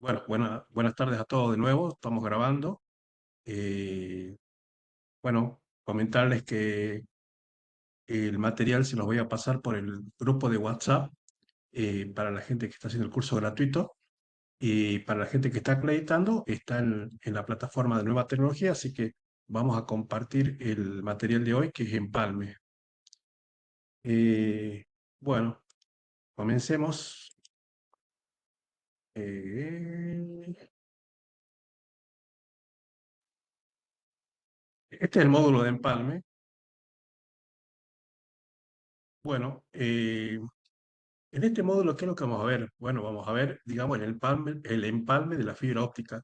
Bueno, buenas tardes a todos de nuevo. Estamos grabando. Eh, bueno, comentarles que el material se los voy a pasar por el grupo de WhatsApp para la gente que está haciendo el curso gratuito y para la gente que está acreditando está en la plataforma de Nueva Tecnología, así que vamos a compartir el material de hoy que es Empalme. Eh, bueno, comencemos. Eh, este es el módulo de Empalme. Bueno, en este módulo, ¿qué es lo que vamos a ver? Bueno, vamos a ver, digamos, el empalme de la fibra óptica.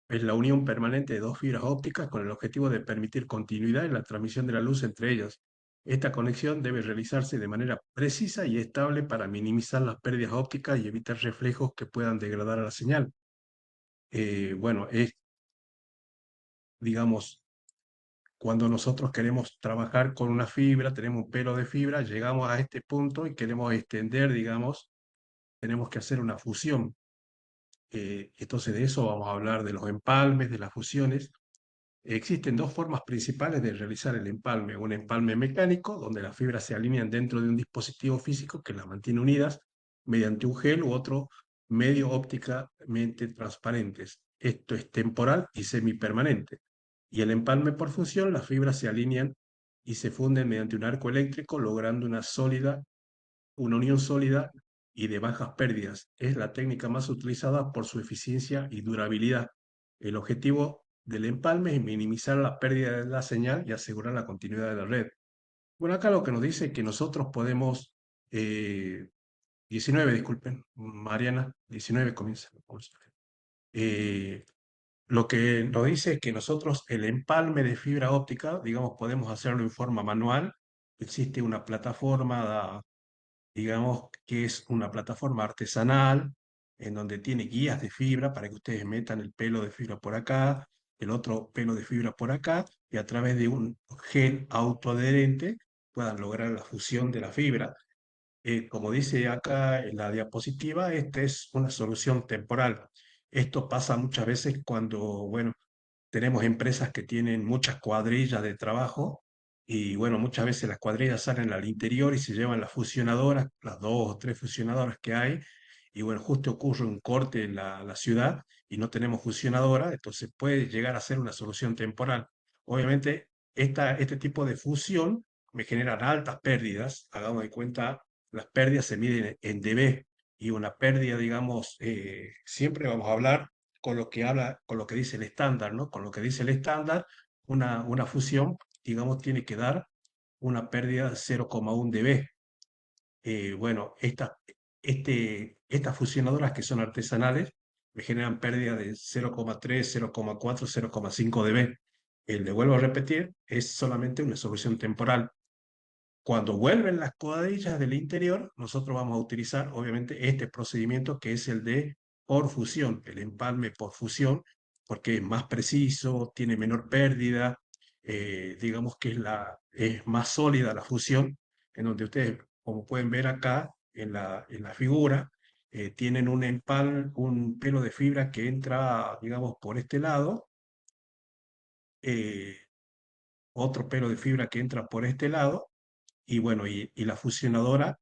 Es la unión permanente de dos fibras ópticas con el objetivo de permitir continuidad en la transmisión de la luz entre ellas. Esta conexión debe realizarse de manera precisa y estable para minimizar las pérdidas ópticas y evitar reflejos que puedan degradar a la señal. Bueno, digamos, cuando nosotros queremos trabajar con una fibra, tenemos un pelo de fibra, llegamos a este punto y queremos extender, digamos, tenemos que hacer una fusión. Entonces de eso vamos a hablar de los empalmes, de las fusiones. Existen dos formas principales de realizar el empalme. Un empalme mecánico, donde las fibras se alinean dentro de un dispositivo físico que las mantiene unidas mediante un gel u otro medio ópticamente transparentes. Esto es temporal y semipermanente. Y el empalme por fusión, las fibras se alinean y se funden mediante un arco eléctrico, logrando una unión sólida y de bajas pérdidas. Es la técnica más utilizada por su eficiencia y durabilidad. El objetivo del empalme es minimizar la pérdida de la señal y asegurar la continuidad de la red. Bueno, acá lo que nos dice es que nosotros podemos, 19, disculpen, Mariana, 19 comienza. Eh, lo que nos dice es que nosotros el empalme de fibra óptica, digamos, podemos hacerlo en forma manual. Existe una plataforma, digamos que es una plataforma artesanal en donde tiene guías de fibra para que ustedes metan el pelo de fibra por acá, el otro pelo de fibra por acá, y a través de un gel autoadherente puedan lograr la fusión de la fibra. Como dice acá en la diapositiva, esta es una solución temporal. Esto pasa muchas veces cuando, bueno, tenemos empresas que tienen muchas cuadrillas de trabajo y bueno, muchas veces las cuadrillas salen al interior y se llevan las fusionadoras, las dos o tres fusionadoras que hay, y bueno, justo ocurre un corte en la ciudad y no tenemos fusionadora, entonces puede llegar a ser una solución temporal. Obviamente, este tipo de fusión me generan altas pérdidas, hagamos de cuenta, las pérdidas se miden en dB y una pérdida, digamos, siempre vamos a hablar con lo que dice el estándar, ¿no? Con lo que dice el estándar, una fusión, digamos, tiene que dar una pérdida de 0,1 dB. Bueno, estas fusionadoras que son artesanales me generan pérdida de 0,3, 0,4, 0,5 dB. El de vuelvo a repetir, es solamente una solución temporal. Cuando vuelven las cuadrillas del interior, nosotros vamos a utilizar, obviamente, este procedimiento que es el de por fusión, el empalme por fusión, porque es más preciso, tiene menor pérdida, digamos que es más sólida la fusión, en donde ustedes, como pueden ver acá en la figura, tienen un pelo de fibra que entra, digamos, por este lado, eh, otro pelo de fibra que entra por este lado, y bueno, y la fusionadora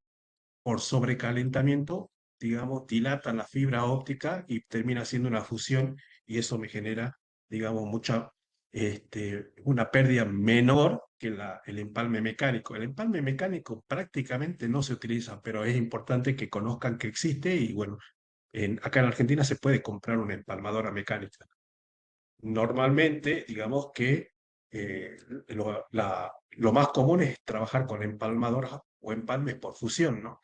por sobrecalentamiento, digamos, dilata la fibra óptica y termina haciendo una fusión y eso me genera, digamos, una pérdida menor que el empalme mecánico. El empalme mecánico prácticamente no se utiliza, pero es importante que conozcan que existe y bueno, acá en Argentina se puede comprar una empalmadora mecánica. Normalmente, digamos que eh, lo más común es trabajar con empalmadoras o empalmes por fusión, ¿no?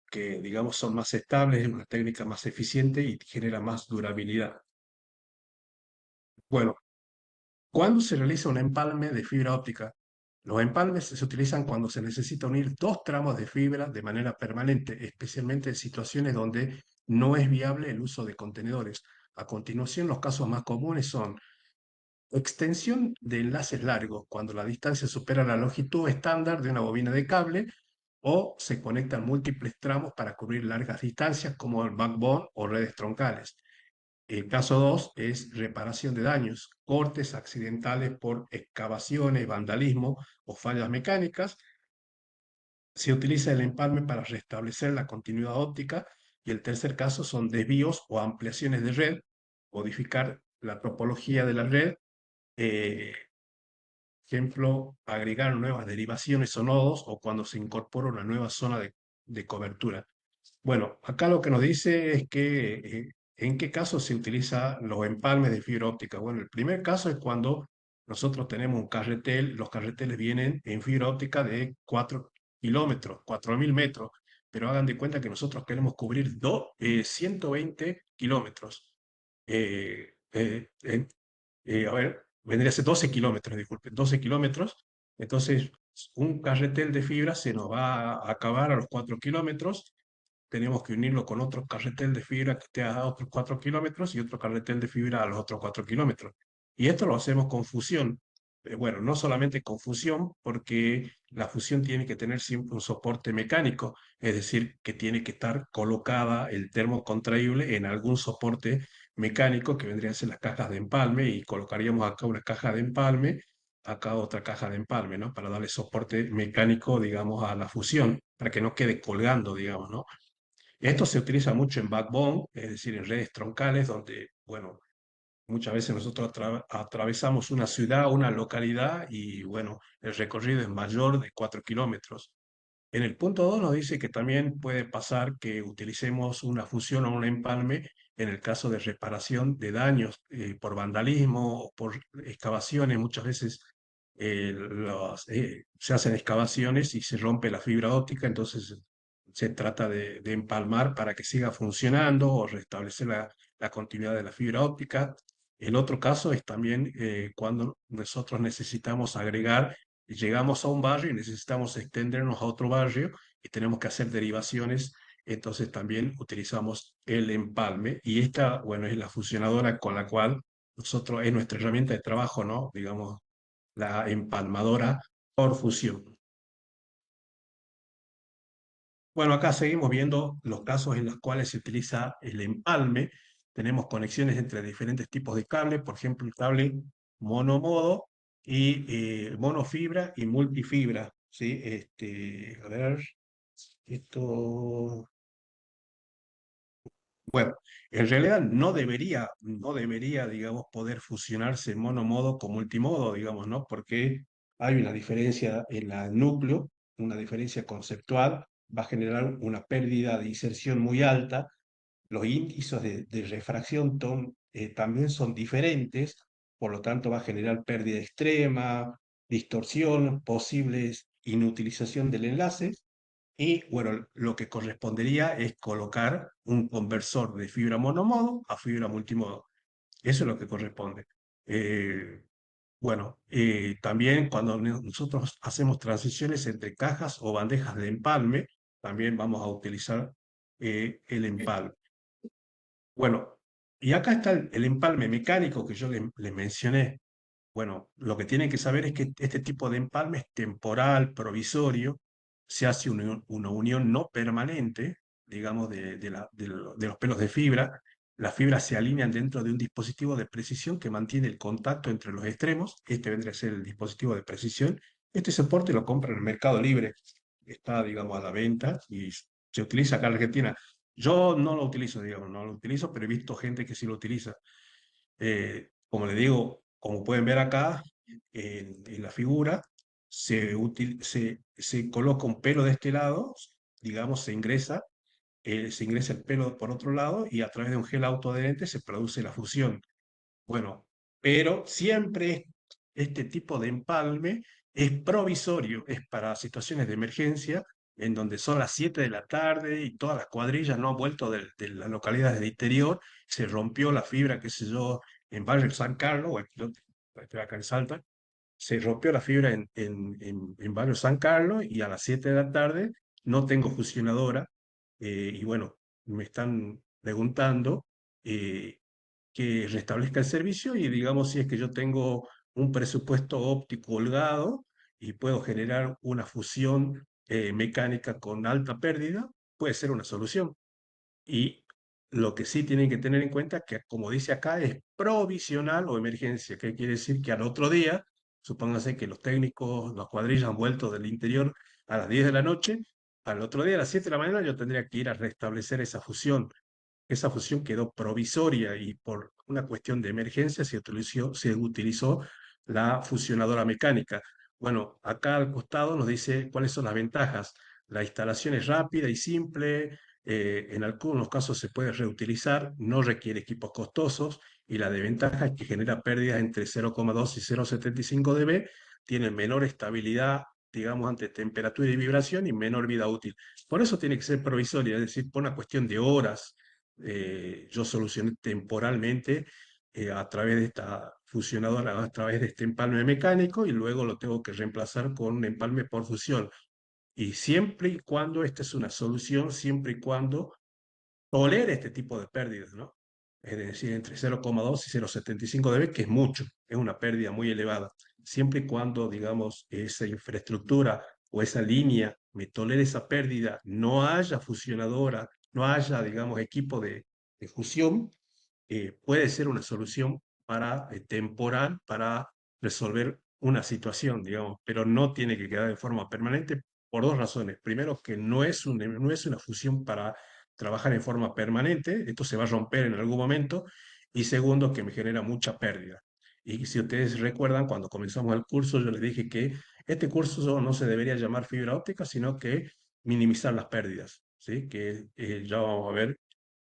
Que digamos son más estables, es una técnica más eficiente y genera más durabilidad. Bueno, ¿cuándo se realiza un empalme de fibra óptica? Los empalmes se utilizan cuando se necesita unir dos tramos de fibra de manera permanente, especialmente en situaciones donde no es viable el uso de contenedores. A continuación, los casos más comunes son extensión de enlaces largos, cuando la distancia supera la longitud estándar de una bobina de cable, o se conectan múltiples tramos para cubrir largas distancias como el backbone o redes troncales. El caso 2 es reparación de daños, cortes accidentales por excavaciones, vandalismo o fallas mecánicas. Se utiliza el empalme para restablecer la continuidad óptica. Y el tercer caso son desvíos o ampliaciones de red, modificar la topología de la red, eh, ejemplo, agregar nuevas derivaciones o nodos o cuando se incorpora una nueva zona de cobertura. Bueno, acá lo que nos dice es que en qué caso se utilizan los empalmes de fibra óptica. Bueno, el primer caso es cuando nosotros tenemos un carretel, los carreteles vienen en fibra óptica de 4 kilómetros, 4.000 metros, pero hagan de cuenta que nosotros queremos cubrir 120 kilómetros. A ver, vendría a ser 12 kilómetros, disculpen, 12 kilómetros. Entonces, un carretel de fibra se nos va a acabar a los 4 kilómetros. Tenemos que unirlo con otro carretel de fibra que esté a otros 4 kilómetros y otro carretel de fibra a los otros 4 kilómetros. Y esto lo hacemos con fusión. Bueno, no solamente con fusión, porque la fusión tiene que tener siempre un soporte mecánico, es decir, que tiene que estar colocada el termo contraíble en algún soporte mecánico que vendrían a ser las cajas de empalme y colocaríamos acá una caja de empalme, acá otra caja de empalme, ¿no? Para darle soporte mecánico, digamos, a la fusión, para que no quede colgando, digamos, ¿no? Esto se utiliza mucho en backbone, es decir, en redes troncales, donde, bueno, muchas veces nosotros atravesamos una ciudad, una localidad y, bueno, el recorrido es mayor de 4 kilómetros. En el punto 2 nos dice que también puede pasar que utilicemos una fusión o un empalme en el caso de reparación de daños por vandalismo o por excavaciones. Muchas veces se hacen excavaciones y se rompe la fibra óptica, entonces se trata de empalmar para que siga funcionando o restablecer la continuidad de la fibra óptica. El otro caso es también cuando nosotros necesitamos agregar, llegamos a un barrio y necesitamos extendernos a otro barrio y tenemos que hacer derivaciones, entonces también utilizamos el empalme y esta, bueno, es la fusionadora con la cual nosotros, es nuestra herramienta de trabajo, ¿no? Digamos, la empalmadora por fusión. Bueno, acá seguimos viendo los casos en los cuales se utiliza el empalme. Tenemos conexiones entre diferentes tipos de cable, por ejemplo, el cable monomodo y monofibra y multifibra. ¿Sí? A ver, esto. Bueno, en realidad no debería, digamos, poder fusionarse monomodo con multimodo, digamos, ¿no? Porque hay una diferencia en el núcleo, una diferencia conceptual, va a generar una pérdida de inserción muy alta. Los índices de refracción también son diferentes, por lo tanto va a generar pérdida extrema, distorsión, posibles inutilización del enlace. Y bueno, lo que correspondería es colocar un conversor de fibra monomodo a fibra multimodo. Eso es lo que corresponde. Eh, bueno, también cuando nosotros hacemos transiciones entre cajas o bandejas de empalme, también vamos a utilizar el empalme. Bueno, y acá está el empalme mecánico que yo le mencioné. Bueno, lo que tienen que saber es que este tipo de empalme es temporal, provisorio, se hace una unión no permanente, digamos, de los pelos de fibra. Las fibras se alinean dentro de un dispositivo de precisión que mantiene el contacto entre los extremos. Este vendría a ser el dispositivo de precisión. Este soporte lo compra en el Mercado Libre, está, digamos, a la venta y se utiliza acá en Argentina. Yo no lo utilizo, digamos, no lo utilizo, pero he visto gente que sí lo utiliza. Como le digo, como pueden ver acá en la figura, se coloca un pelo de este lado, digamos, se ingresa el pelo por otro lado y a través de un gel autoadherente se produce la fusión. Bueno, pero siempre este tipo de empalme es provisorio, es para situaciones de emergencia, en donde son las 7 de la tarde y todas las cuadrillas no han vuelto de las localidades del interior, se rompió la fibra, qué sé yo, en Barrio San Carlos, o yo estoy acá en Salta, se rompió la fibra en Barrio San Carlos y a las 7 de la tarde no tengo fusionadora, y bueno, me están preguntando. Que restablezca el servicio y digamos si es que yo tengo un presupuesto óptico holgado y puedo generar una fusión mecánica con alta pérdida, puede ser una solución. Y Lo que sí tienen que tener en cuenta es que, como dice acá, es provisional o emergencia, que quiere decir que al otro día, supóngase que los técnicos, las cuadrillas han vuelto del interior a las 10 de la noche, al otro día a las 7 de la mañana yo tendría que ir a restablecer esa fusión. Esa fusión quedó provisoria y por una cuestión de emergencia se utilizó la fusionadora mecánica. Bueno, acá al costado nos dice cuáles son las ventajas. La instalación es rápida y simple, en algunos casos se puede reutilizar, no requiere equipos costosos y la desventaja es que genera pérdidas entre 0,2 y 0,75 dB, tiene menor estabilidad, digamos, ante temperatura y vibración y menor vida útil. Por eso tiene que ser provisoria, es decir, por una cuestión de horas. Yo solucioné temporalmente a través de esta fusionadora, a través de este empalme mecánico y luego lo tengo que reemplazar con un empalme por fusión. Y siempre y cuando esta es una solución, siempre y cuando tolere este tipo de pérdidas, ¿no? Es decir, entre 0,2 y 0,75 dB, que es mucho, es una pérdida muy elevada. Siempre y cuando, digamos, esa infraestructura o esa línea me tolere esa pérdida, no haya fusionadora, no haya, digamos, equipo de fusión, puede ser una solución temporal para resolver una situación, digamos, pero no tiene que quedar de forma permanente por dos razones. Primero, que no es una fusión para trabajar en forma permanente, esto se va a romper en algún momento, y segundo, que me genera mucha pérdida. Y si ustedes recuerdan, cuando comenzamos el curso, yo les dije que este curso no se debería llamar fibra óptica, sino que minimizar las pérdidas, ¿sí? Que ya vamos a ver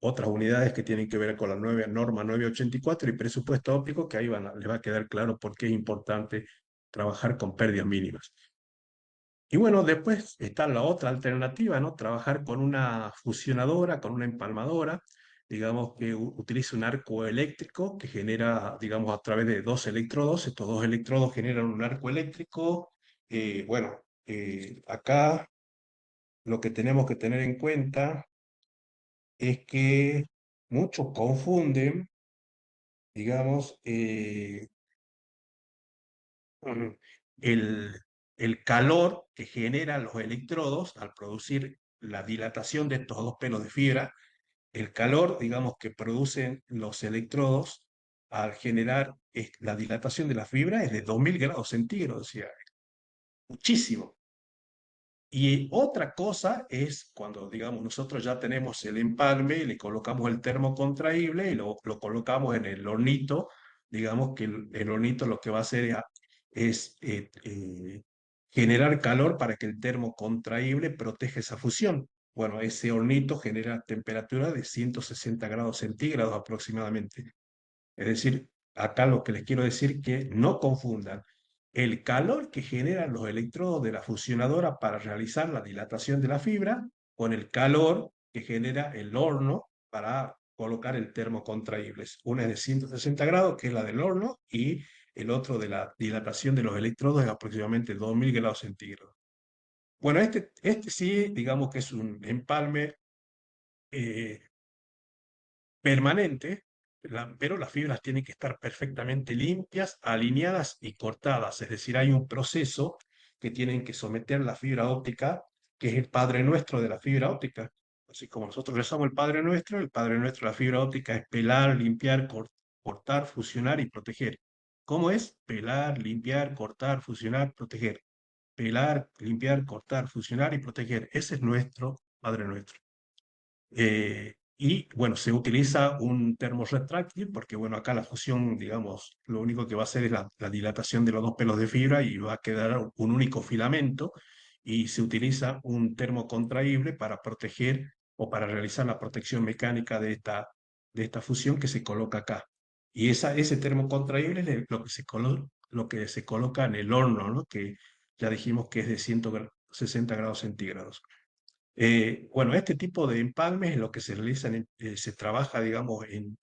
otras unidades que tienen que ver con la nueva norma 984 y presupuesto óptico, que ahí les va a quedar claro por qué es importante trabajar con pérdidas mínimas. Y bueno, después está la otra alternativa, ¿no? Trabajar con una fusionadora, con una empalmadora, digamos que utiliza un arco eléctrico que genera, digamos, a través de dos electrodos. Estos dos electrodos generan un arco eléctrico. Acá lo que tenemos que tener en cuenta es que muchos confunden, digamos, Ujú. el, el calor que generan los electrodos al producir la dilatación de estos dos pelos de fibra, el calor, digamos, que producen los electrodos al generar la dilatación de la fibra es de 2000 grados centígrados, o sea, muchísimo. Y otra cosa es cuando, digamos, nosotros ya tenemos el empalme y le colocamos el termo contraíble y lo colocamos en el hornito, digamos que el hornito lo que va a hacer es generar calor para que el termo contraíble proteja esa fusión. Bueno, ese hornito genera temperatura de 160 grados centígrados aproximadamente. Es decir, acá lo que les quiero decir que no confundan el calor que generan los electrodos de la fusionadora para realizar la dilatación de la fibra con el calor que genera el horno para colocar el termo contraíbles. Una es de 160 grados, que es la del horno, y el otro de la dilatación de los electrodos es aproximadamente 2000 grados centígrados. Bueno, este sí, digamos que es un empalme eh, permanente, pero las fibras tienen que estar perfectamente limpias, alineadas y cortadas. Es decir, hay un proceso que tienen que someter la fibra óptica, que es el Padre Nuestro de la fibra óptica. Así como nosotros rezamos el Padre Nuestro de la fibra óptica es pelar, limpiar, cortar, fusionar y proteger. ¿Cómo es? Pelar, limpiar, cortar, fusionar, proteger. Pelar, limpiar, cortar, fusionar y proteger. Ese es nuestro Padre Nuestro. Y bueno, se utiliza un termo retráctil porque bueno, acá la fusión, digamos, lo único que va a hacer es la dilatación de los dos pelos de fibra y va a quedar un único filamento y se utiliza un termo contraíble para proteger o para realizar la protección mecánica de esta fusión que se coloca acá. Y ese termo contraíble es lo que se coloca en el horno, ¿no? Que ya dijimos que es de 160 grados centígrados. Bueno, este tipo de empalmes es lo que se realiza, se trabaja, digamos, en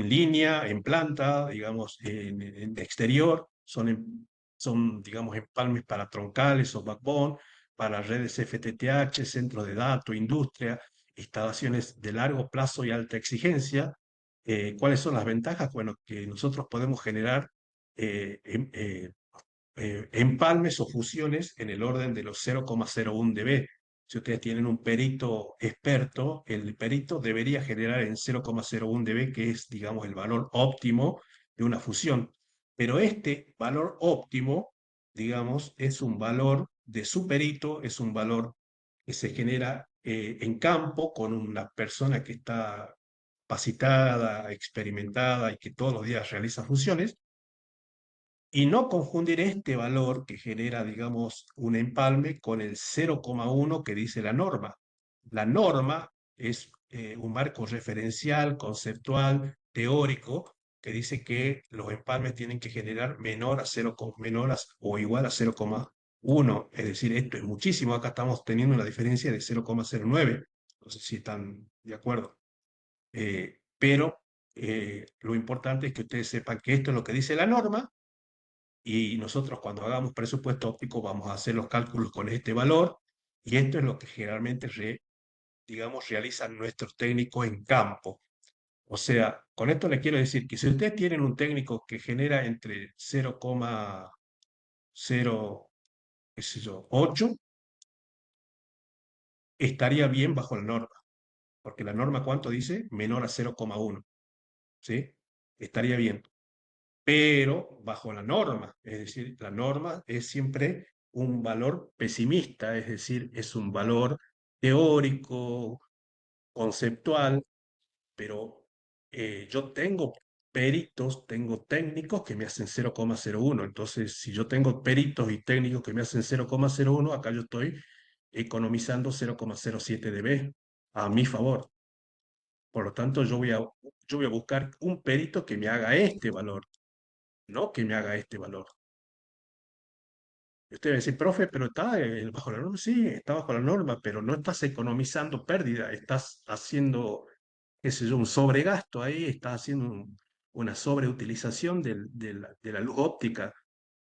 línea, en planta, digamos, en exterior. Son, digamos, empalmes para troncales o backbone, para redes FTTH, centros de datos, industria, instalaciones de largo plazo y alta exigencia. ¿Cuáles son las ventajas? Bueno, que nosotros podemos generar eh, em- eh, empalmes o fusiones en el orden de los 0,01 dB. Si ustedes tienen un perito experto, el perito debería generar en 0,01 dB, que es, digamos, el valor óptimo de una fusión. Pero este valor óptimo, digamos, es un valor de su perito, es un valor que se genera en campo con una persona que está capacitada, experimentada y que todos los días realiza funciones, y no confundir este valor que genera, digamos, un empalme con el 0,1 que dice la norma. La norma es un marco referencial, conceptual, teórico, que dice que los empalmes tienen que generar menor a 0, menor a, o igual a 0,1. Es decir, esto es muchísimo. Acá estamos teniendo una diferencia de 0,09. No sé si están de acuerdo. Pero lo importante es que ustedes sepan que esto es lo que dice la norma, y nosotros cuando hagamos presupuesto óptico vamos a hacer los cálculos con este valor, y esto es lo que generalmente, digamos, realizan nuestros técnicos en campo. O sea, con esto les quiero decir que si ustedes tienen un técnico que genera entre 0,0, qué sé yo, 8, estaría bien bajo la norma, porque la norma, ¿cuánto dice? Menor a 0,1, ¿sí? Estaría bien, pero bajo la norma. Es decir, la norma es siempre un valor pesimista, es decir, es un valor teórico, conceptual, pero yo tengo peritos, tengo técnicos que me hacen 0,01. Entonces, si yo tengo peritos y técnicos que me hacen 0,01, acá yo estoy economizando 0,07 dB a mi favor. Por lo tanto, yo voy a buscar un perito que me haga este valor, no que me haga este valor. Y usted va a decir, profe, pero está bajo la norma. Sí, está bajo la norma, pero no estás economizando pérdida, estás haciendo, qué sé yo, un sobregasto ahí, estás haciendo una sobreutilización de la luz óptica,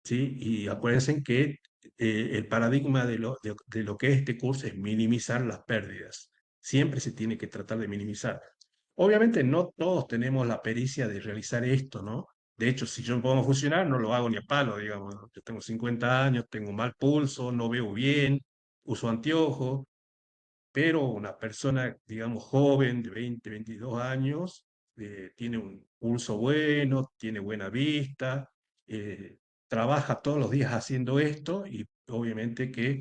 ¿sí? Y acuérdense que el paradigma de lo que es este curso es minimizar las pérdidas. Siempre se tiene que tratar de minimizar. Obviamente no todos tenemos la pericia de realizar esto, ¿no? De hecho, si yo me pongo a funcionar, no lo hago ni a palo, digamos. Yo tengo 50 años, tengo mal pulso, no veo bien, uso anteojos, pero una persona, digamos, joven de 20, 22 años, tiene un pulso bueno, tiene buena vista, trabaja todos los días haciendo esto, y obviamente que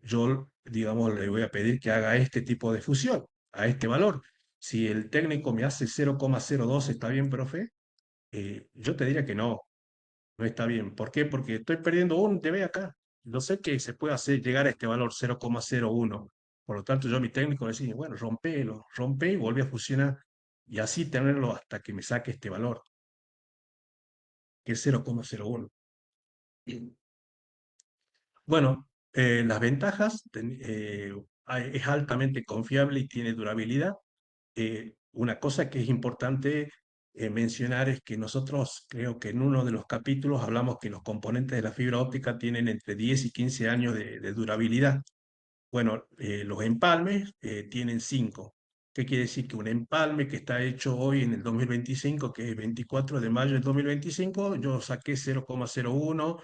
yo, digamos, le voy a pedir que haga este tipo de fusión a este valor. Si el técnico me hace 0,02, ¿está bien, profe? Yo te diría que no, no está bien. ¿Por qué? Porque estoy perdiendo un dB acá. Yo sé que se puede hacer llegar a este valor 0,01. Por lo tanto, yo a mi técnico le decía, bueno, rompelo, rompe y vuelve a fusionar. Y así tenerlo hasta que me saque este valor, que es 0,01. Bueno, las ventajas, es altamente confiable y tiene durabilidad. Una cosa que es importante mencionar es que nosotros, creo que en uno de los capítulos hablamos que los componentes de la fibra óptica tienen entre 10 y 15 años de durabilidad. Bueno, los empalmes tienen 5. ¿Qué quiere decir? Que un empalme que está hecho hoy en el 2025, que es 24 de mayo del 2025, yo saqué 0,01.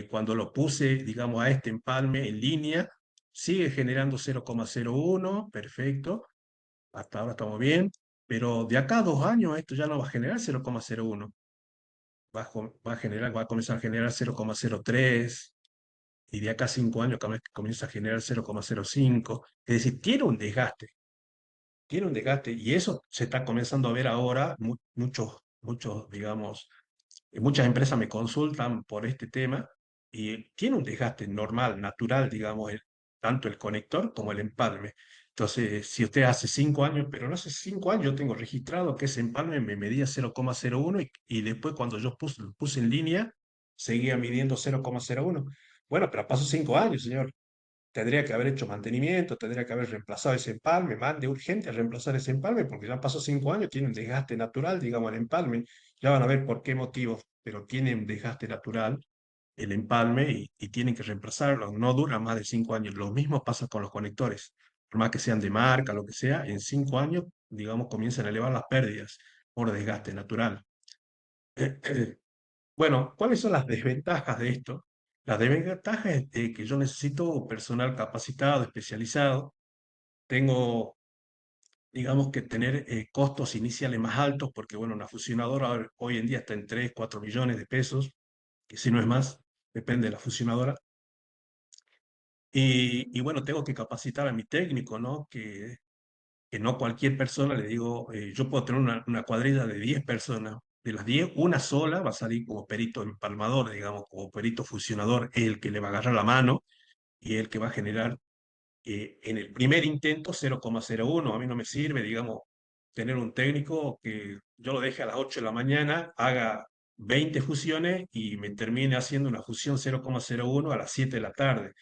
Cuando lo puse, digamos, a este empalme en línea, sigue generando 0,01, perfecto, hasta ahora estamos bien, pero de acá a 2 años esto ya no va a generar 0,01, va a comenzar a generar 0,03, y de acá a 5 años comienza a generar 0,05. Es decir, tiene un desgaste, y eso se está comenzando a ver ahora. Muchos, digamos, muchas empresas me consultan por este tema, y tiene un desgaste normal, natural, digamos, tanto el conector como el empalme. Entonces, si usted hace 5 años, pero no hace 5 años, yo tengo registrado que ese empalme me medía 0,01, y después cuando yo lo puse en línea, seguía midiendo 0,01. Bueno, pero pasó 5 años, señor. Tendría que haber hecho mantenimiento, tendría que haber reemplazado ese empalme, mande urgente a reemplazar ese empalme, porque ya pasó 5 años, tiene un desgaste natural, digamos, el empalme. Ya van a ver por qué motivos, pero tiene un desgaste natural el empalme, y tienen que reemplazarlo. No dura más de 5 años. Lo mismo pasa con los conectores. Por más que sean de marca, lo que sea, en 5 años, digamos, comienzan a elevar las pérdidas por desgaste natural. Bueno, ¿cuáles son las desventajas de esto? La desventaja es de que yo necesito personal capacitado, especializado. Tengo, digamos, que tener costos iniciales más altos porque, bueno, una fusionadora hoy en día está en 3, 4 millones de pesos, que si no es más, depende de la fusionadora. Y bueno, tengo que capacitar a mi técnico, ¿no? Que no cualquier persona, le digo, yo puedo tener una cuadrilla de 10 personas. De las 10 una sola va a salir como perito empalmador, digamos, como perito fusionador, es el que le va a agarrar la mano y el que va a generar en el primer intento 0,01. A mí no me sirve, digamos, tener un técnico que yo lo deje a las 8 de la mañana, haga 20 fusiones y me termine haciendo una fusión 0,01 a las 7 de la tarde.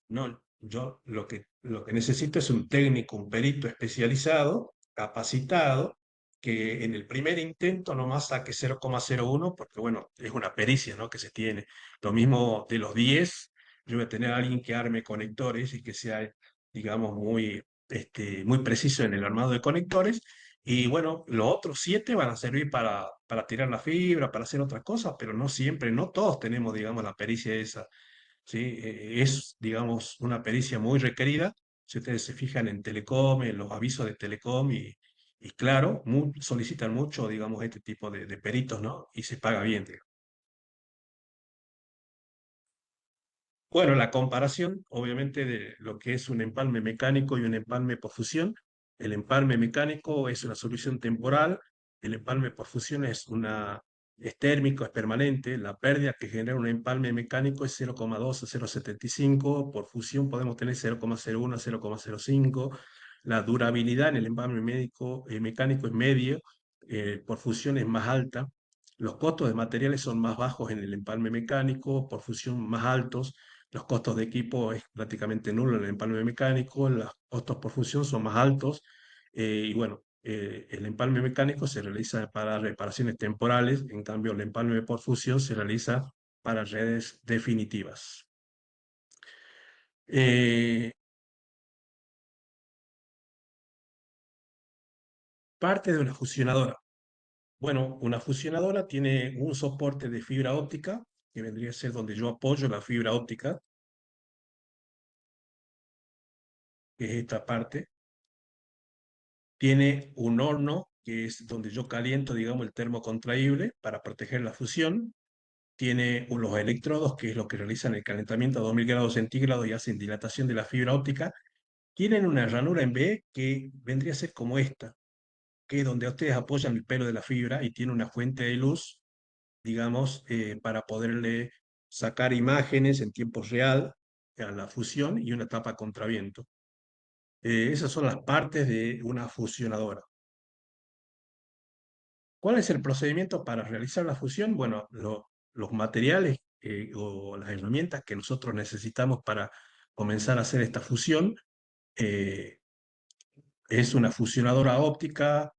No, yo lo que necesito es un técnico, un perito especializado, capacitado, que en el primer intento nomás saque 0,01, porque bueno, es una pericia, ¿no? Que se tiene. Lo mismo de los 10, yo voy a tener a alguien que arme conectores y que sea, digamos, muy preciso en el armado de conectores. Y bueno, los otros 7 van a servir para tirar la fibra, para hacer otras cosas, pero no siempre, no todos tenemos, digamos, la pericia esa. ¿Sí? Es, digamos, una pericia muy requerida. Si ustedes se fijan en Telecom, en los avisos de Telecom, y claro, solicitan mucho, digamos, este tipo de peritos, ¿no? Y se paga bien, digamos. Bueno, la comparación, obviamente, de lo que es un empalme mecánico y un empalme por fusión. El empalme mecánico es una solución temporal, el empalme por fusión es térmico, es permanente. La pérdida que genera un empalme mecánico es 0,2 a 0,75. Por fusión podemos tener 0,01 a 0,05. La durabilidad en el empalme mecánico es medio, por fusión es más alta. Los costos de materiales son más bajos en el empalme mecánico, por fusión más altos. Los costos de equipo es prácticamente nulo en el empalme mecánico, los costos por función son más altos, y bueno, el empalme mecánico se realiza para reparaciones temporales, en cambio el empalme por fusión se realiza para redes definitivas. Eh, Parte de una fusionadora. Bueno, una fusionadora tiene un soporte de fibra óptica, que vendría a ser donde yo apoyo la fibra óptica, que es esta parte. Tiene un horno, que es donde yo caliento, digamos, el termo contraíble para proteger la fusión. Tiene los electrodos, que es lo que realizan el calentamiento a 2000 grados centígrados y hacen dilatación de la fibra óptica. Tienen una ranura en B que vendría a ser como esta, que es donde ustedes apoyan el pelo de la fibra y tiene una fuente de luz, digamos, para poderle sacar imágenes en tiempo real a la fusión y una tapa contraviento. Esas son las partes de una fusionadora. ¿Cuál es el procedimiento para realizar la fusión? Bueno, los materiales o las herramientas que nosotros necesitamos para comenzar a hacer esta fusión eh, es una fusionadora óptica,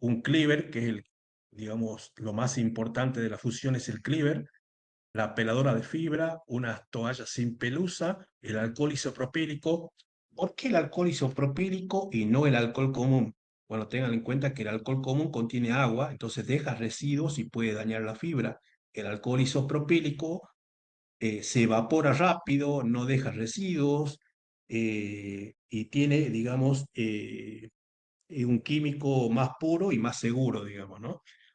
un cleaver, que es digamos, lo más importante de la fusión es el cleaver, la peladora de fibra, unas toallas sin pelusa, el alcohol isopropílico. ¿Por qué el alcohol isopropílico y no el alcohol común? Bueno, tengan en cuenta que el alcohol común contiene agua, entonces deja residuos y puede dañar la fibra. El alcohol isopropílico se evapora rápido, no deja residuos, y tiene, digamos, un químico más puro y más seguro, digamos, ¿no?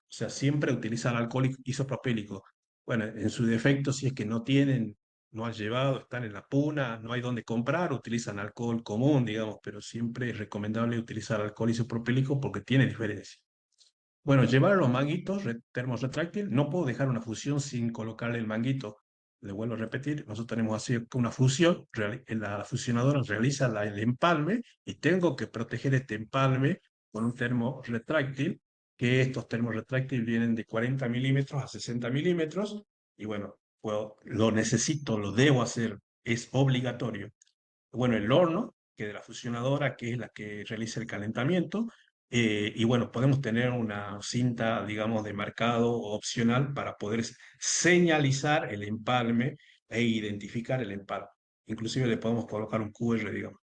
O sea, siempre utilizar alcohol isopropílico. Bueno, en su defecto, si es que no tienen, no han llevado, están en la puna, no hay dónde comprar, utilizan alcohol común, digamos, pero siempre es recomendable utilizar alcohol isopropílico porque tiene diferencia. Bueno, llevar los manguitos termos retráctil, no puedo dejar una fusión sin colocarle el manguito. Le vuelvo a repetir, nosotros tenemos así una fusión, la fusionadora realiza el empalme y tengo que proteger este empalme con un termo retráctil, que estos termos retráctiles vienen de 40 milímetros a 60 milímetros, y bueno, lo necesito, lo debo hacer, es obligatorio. Bueno, el horno, que de la fusionadora, que es la que realiza el calentamiento, y bueno, podemos tener una cinta, digamos, de marcado opcional para poder señalizar el empalme e identificar el empalme. Inclusive le podemos colocar un QR, digamos.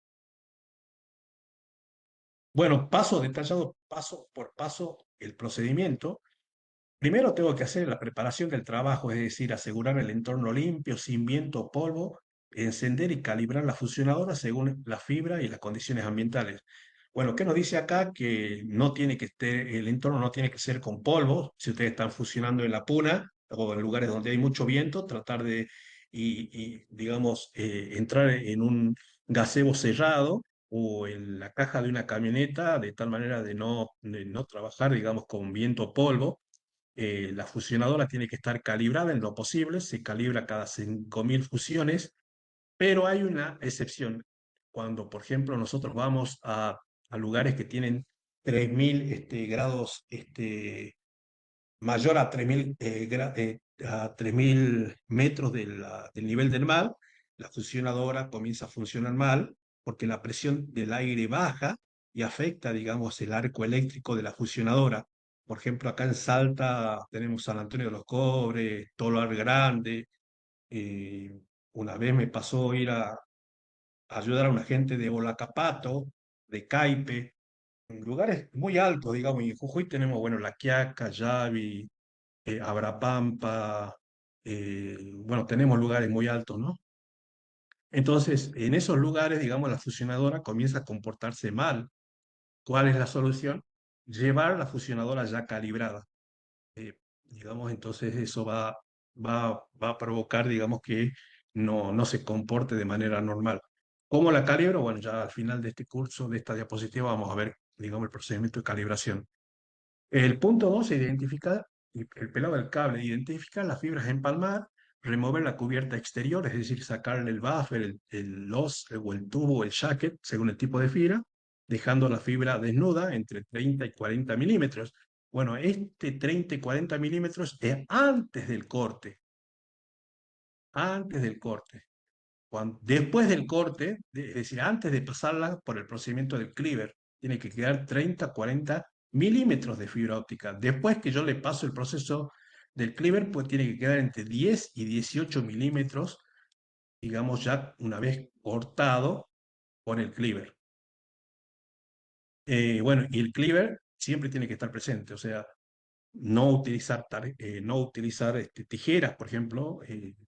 Bueno, paso detallado, paso por paso, el procedimiento. Primero tengo que hacer la preparación del trabajo, es decir, asegurar el entorno limpio, sin viento o polvo, encender y calibrar la fusionadora según la fibra y las condiciones ambientales. Bueno, ¿qué nos dice acá? Que no tiene que el entorno no tiene que ser con polvo. Si ustedes están fusionando en la puna o en lugares donde hay mucho viento, tratar de, digamos, entrar en un gazebo cerrado o en la caja de una camioneta, de tal manera de no trabajar, digamos, con viento o polvo. La fusionadora tiene que estar calibrada en lo posible, se calibra cada 5.000 fusiones, pero hay una excepción. Cuando, por ejemplo, nosotros vamos a lugares que tienen 3.000 grados, mayor a 3.000 a 3.000 metros del nivel del mar, la fusionadora comienza a funcionar mal porque la presión del aire baja y afecta, digamos, el arco eléctrico de la fusionadora. Por ejemplo, acá en Salta tenemos San Antonio de los Cobres, Tolar Grande. Una vez me pasó ir a ayudar a una gente de Olacapato, de Caipe, en lugares muy altos, digamos, y en Jujuy tenemos, bueno, La Quiaca, Yavi, Abrapampa, bueno, tenemos lugares muy altos, ¿no? Entonces, en esos lugares, digamos, la fusionadora comienza a comportarse mal. ¿Cuál es la solución? Llevar la fusionadora ya calibrada. Digamos, entonces eso va a provocar, digamos, que no se comporte de manera normal. ¿Cómo la calibro? Bueno, ya al final de este curso, de esta diapositiva, vamos a ver, digamos, el procedimiento de calibración. El punto 2 es identificar el pelado del cable, identificar las fibras a empalmar, remover la cubierta exterior, es decir, sacarle el buffer, el los o el tubo o el jacket, según el tipo de fibra, dejando la fibra desnuda entre 30 y 40 milímetros. Bueno, este 30 y 40 milímetros es antes del corte. Después del corte, es decir, antes de pasarla por el procedimiento del cleaver, tiene que quedar 30, 40 milímetros de fibra óptica. Después que yo le paso el proceso del cleaver, pues tiene que quedar entre 10 y 18 milímetros, digamos ya una vez cortado con el cleaver. Bueno, y el cleaver siempre tiene que estar presente, o sea, no utilizar tijeras, por ejemplo.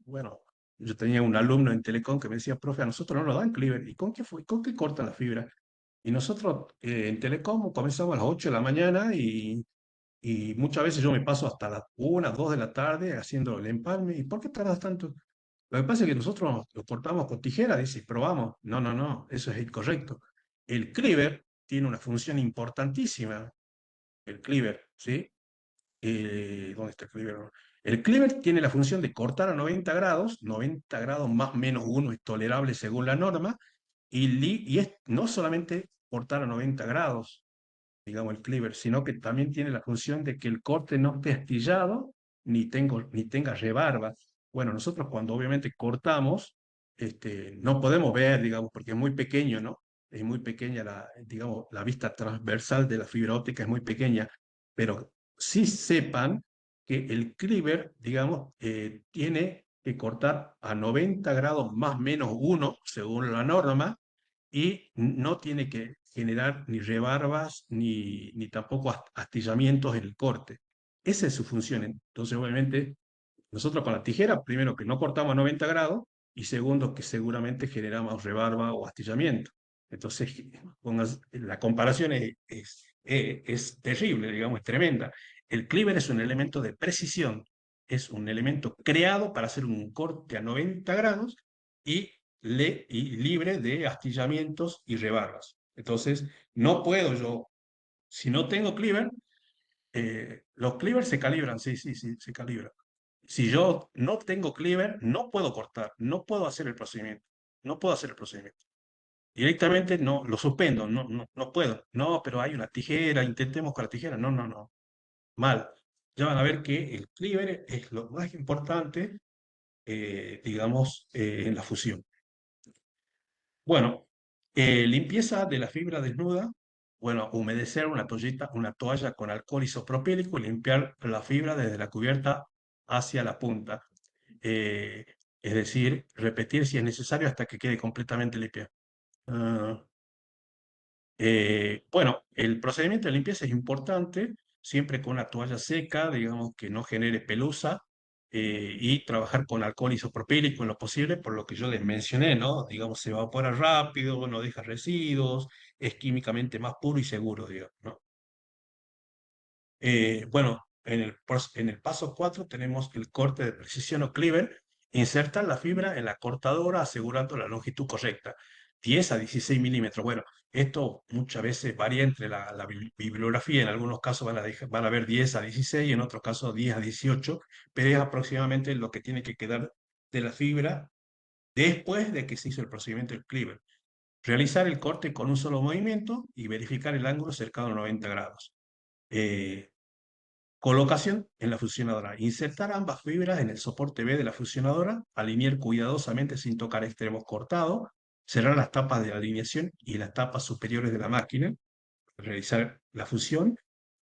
Bueno, yo tenía un alumno en Telecom que me decía, profe, a nosotros no nos dan cleaver. ¿Y con qué fue? ¿Con qué cortan la fibra? Y nosotros en Telecom comenzamos a las 8 de la mañana y muchas veces yo me paso hasta las 1, 2 de la tarde haciendo el empalme. ¿Y por qué tardas tanto? Lo que pasa es que nosotros lo cortamos con tijera, dice, probamos. No, no, no, eso es incorrecto. El cleaver tiene una función importantísima, el cleaver, ¿sí? ¿Dónde está el cleaver? El cleaver tiene la función de cortar a 90 grados más o menos uno es tolerable según la norma, y es no solamente cortar a 90 grados, digamos, el cleaver, sino que también tiene la función de que el corte no esté astillado ni tenga rebarbas. Bueno, nosotros cuando obviamente cortamos, no podemos ver, digamos, porque es muy pequeño, ¿no? Es muy pequeña digamos, la vista transversal de la fibra óptica es muy pequeña, pero sí sepan que el cleaver, digamos, tiene que cortar a 90 grados más menos uno, según la norma, y no tiene que generar ni rebarbas ni tampoco astillamientos en el corte. Esa es su función. Entonces, obviamente, nosotros con la tijera, primero que no cortamos a 90 grados y segundo que seguramente generamos rebarba o astillamiento. Entonces, la comparación es terrible, digamos, es tremenda. El cleaver es un elemento de precisión, es un elemento creado para hacer un corte a 90 grados y, y libre de astillamientos y rebarbas. Entonces, no puedo yo, si no tengo cleaver, los cleavers se calibran, sí, sí, sí, se calibran. Si yo no tengo cleaver, no puedo cortar, no puedo hacer el procedimiento, no puedo hacer el procedimiento. Directamente no, lo suspendo, no puedo. No, pero hay una tijera, intentemos con la tijera. No, no, no, mal. Ya van a ver que el cleaver es lo más importante, digamos, en la fusión. Bueno, limpieza de la fibra desnuda. Bueno, humedecer una toalla con alcohol isopropílico y limpiar la fibra desde la cubierta hacia la punta. Eh, es decir, repetir si es necesario hasta que quede completamente limpia. Ah, bueno, el procedimiento de limpieza es importante, siempre con una toalla seca, digamos, que no genere pelusa, y trabajar con alcohol isopropílico en lo posible, por lo que yo les mencioné, ¿no? Digamos, se evapora rápido, no deja residuos, es químicamente más puro y seguro, digamos, ¿no? Bueno, en el paso 4 tenemos el corte de precisión o cleaver. Insertar la fibra en la cortadora asegurando la longitud correcta, 10 a 16 milímetros. Bueno, esto muchas veces varía entre la bibliografía. En algunos casos van a ver 10 a 16, en otros casos 10 a 18, pero es aproximadamente lo que tiene que quedar de la fibra después de que se hizo el procedimiento del cleaver. Realizar el corte con un solo movimiento y verificar el ángulo cercano a 90 grados. Eh, Colocación en la fusionadora. Insertar ambas fibras en el soporte B de la fusionadora, alinear cuidadosamente sin tocar extremos cortados, cerrar las tapas de alineación y las tapas superiores de la máquina, realizar la fusión.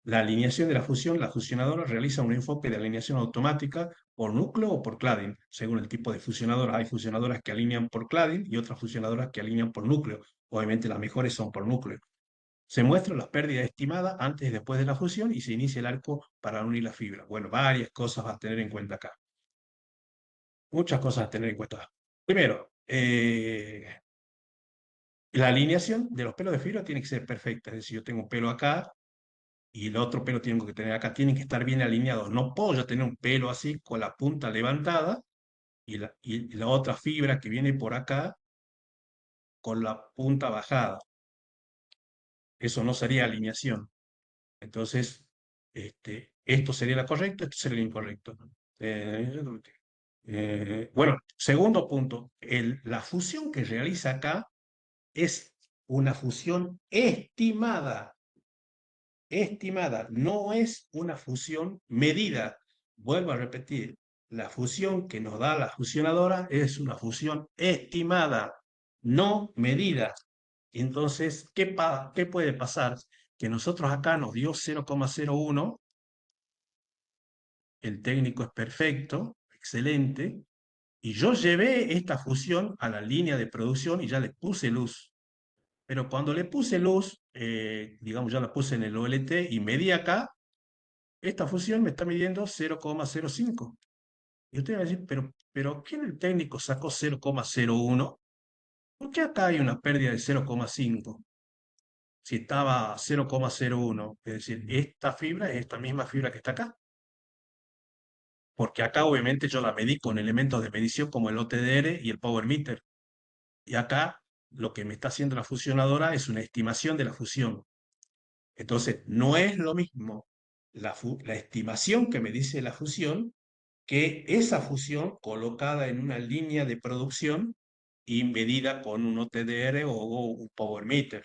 La alineación de la fusión, la fusionadora realiza un enfoque de alineación automática por núcleo o por cladding, según el tipo de fusionadora. Hay fusionadoras que alinean por cladding y otras fusionadoras que alinean por núcleo. Obviamente las mejores son por núcleo. Se muestran las pérdidas estimadas antes y después de la fusión y se inicia el arco para unir la fibra. Bueno, varias cosas a tener en cuenta acá. Muchas cosas a tener en cuenta. Primero, la alineación de los pelos de fibra tiene que ser perfecta. Es decir, yo tengo un pelo acá y el otro pelo tengo que tener acá. Tienen que estar bien alineados. No puedo yo tener un pelo así con la punta levantada y la otra fibra que viene por acá con la punta bajada. Eso no sería alineación. Entonces, esto sería la correcta, esto sería el incorrecto. Eh, bueno, segundo punto, la fusión que realiza acá es una fusión estimada, estimada, no es una fusión medida. Vuelvo a repetir, la fusión que nos da la fusionadora es una fusión estimada, no medida. Entonces, ¿qué puede pasar? Que nosotros acá nos dio 0,01, el técnico es perfecto, excelente, y yo llevé esta fusión a la línea de producción y ya le puse luz. Pero cuando le puse luz, digamos, ya la puse en el OLT y medí acá, esta fusión me está midiendo 0,05. Y usted va a decir, pero ¿quién el técnico sacó 0,01? ¿Por qué acá hay una pérdida de 0,5? Si estaba 0,01, es decir, esta fibra es esta misma fibra que está acá. Porque acá obviamente yo la medí con elementos de medición como el OTDR y el Power Meter. Y acá lo que me está haciendo la fusionadora es una estimación de la fusión. Entonces, no es lo mismo la estimación que me dice la fusión que esa fusión colocada en una línea de producción y medida con un OTDR o un Power Meter.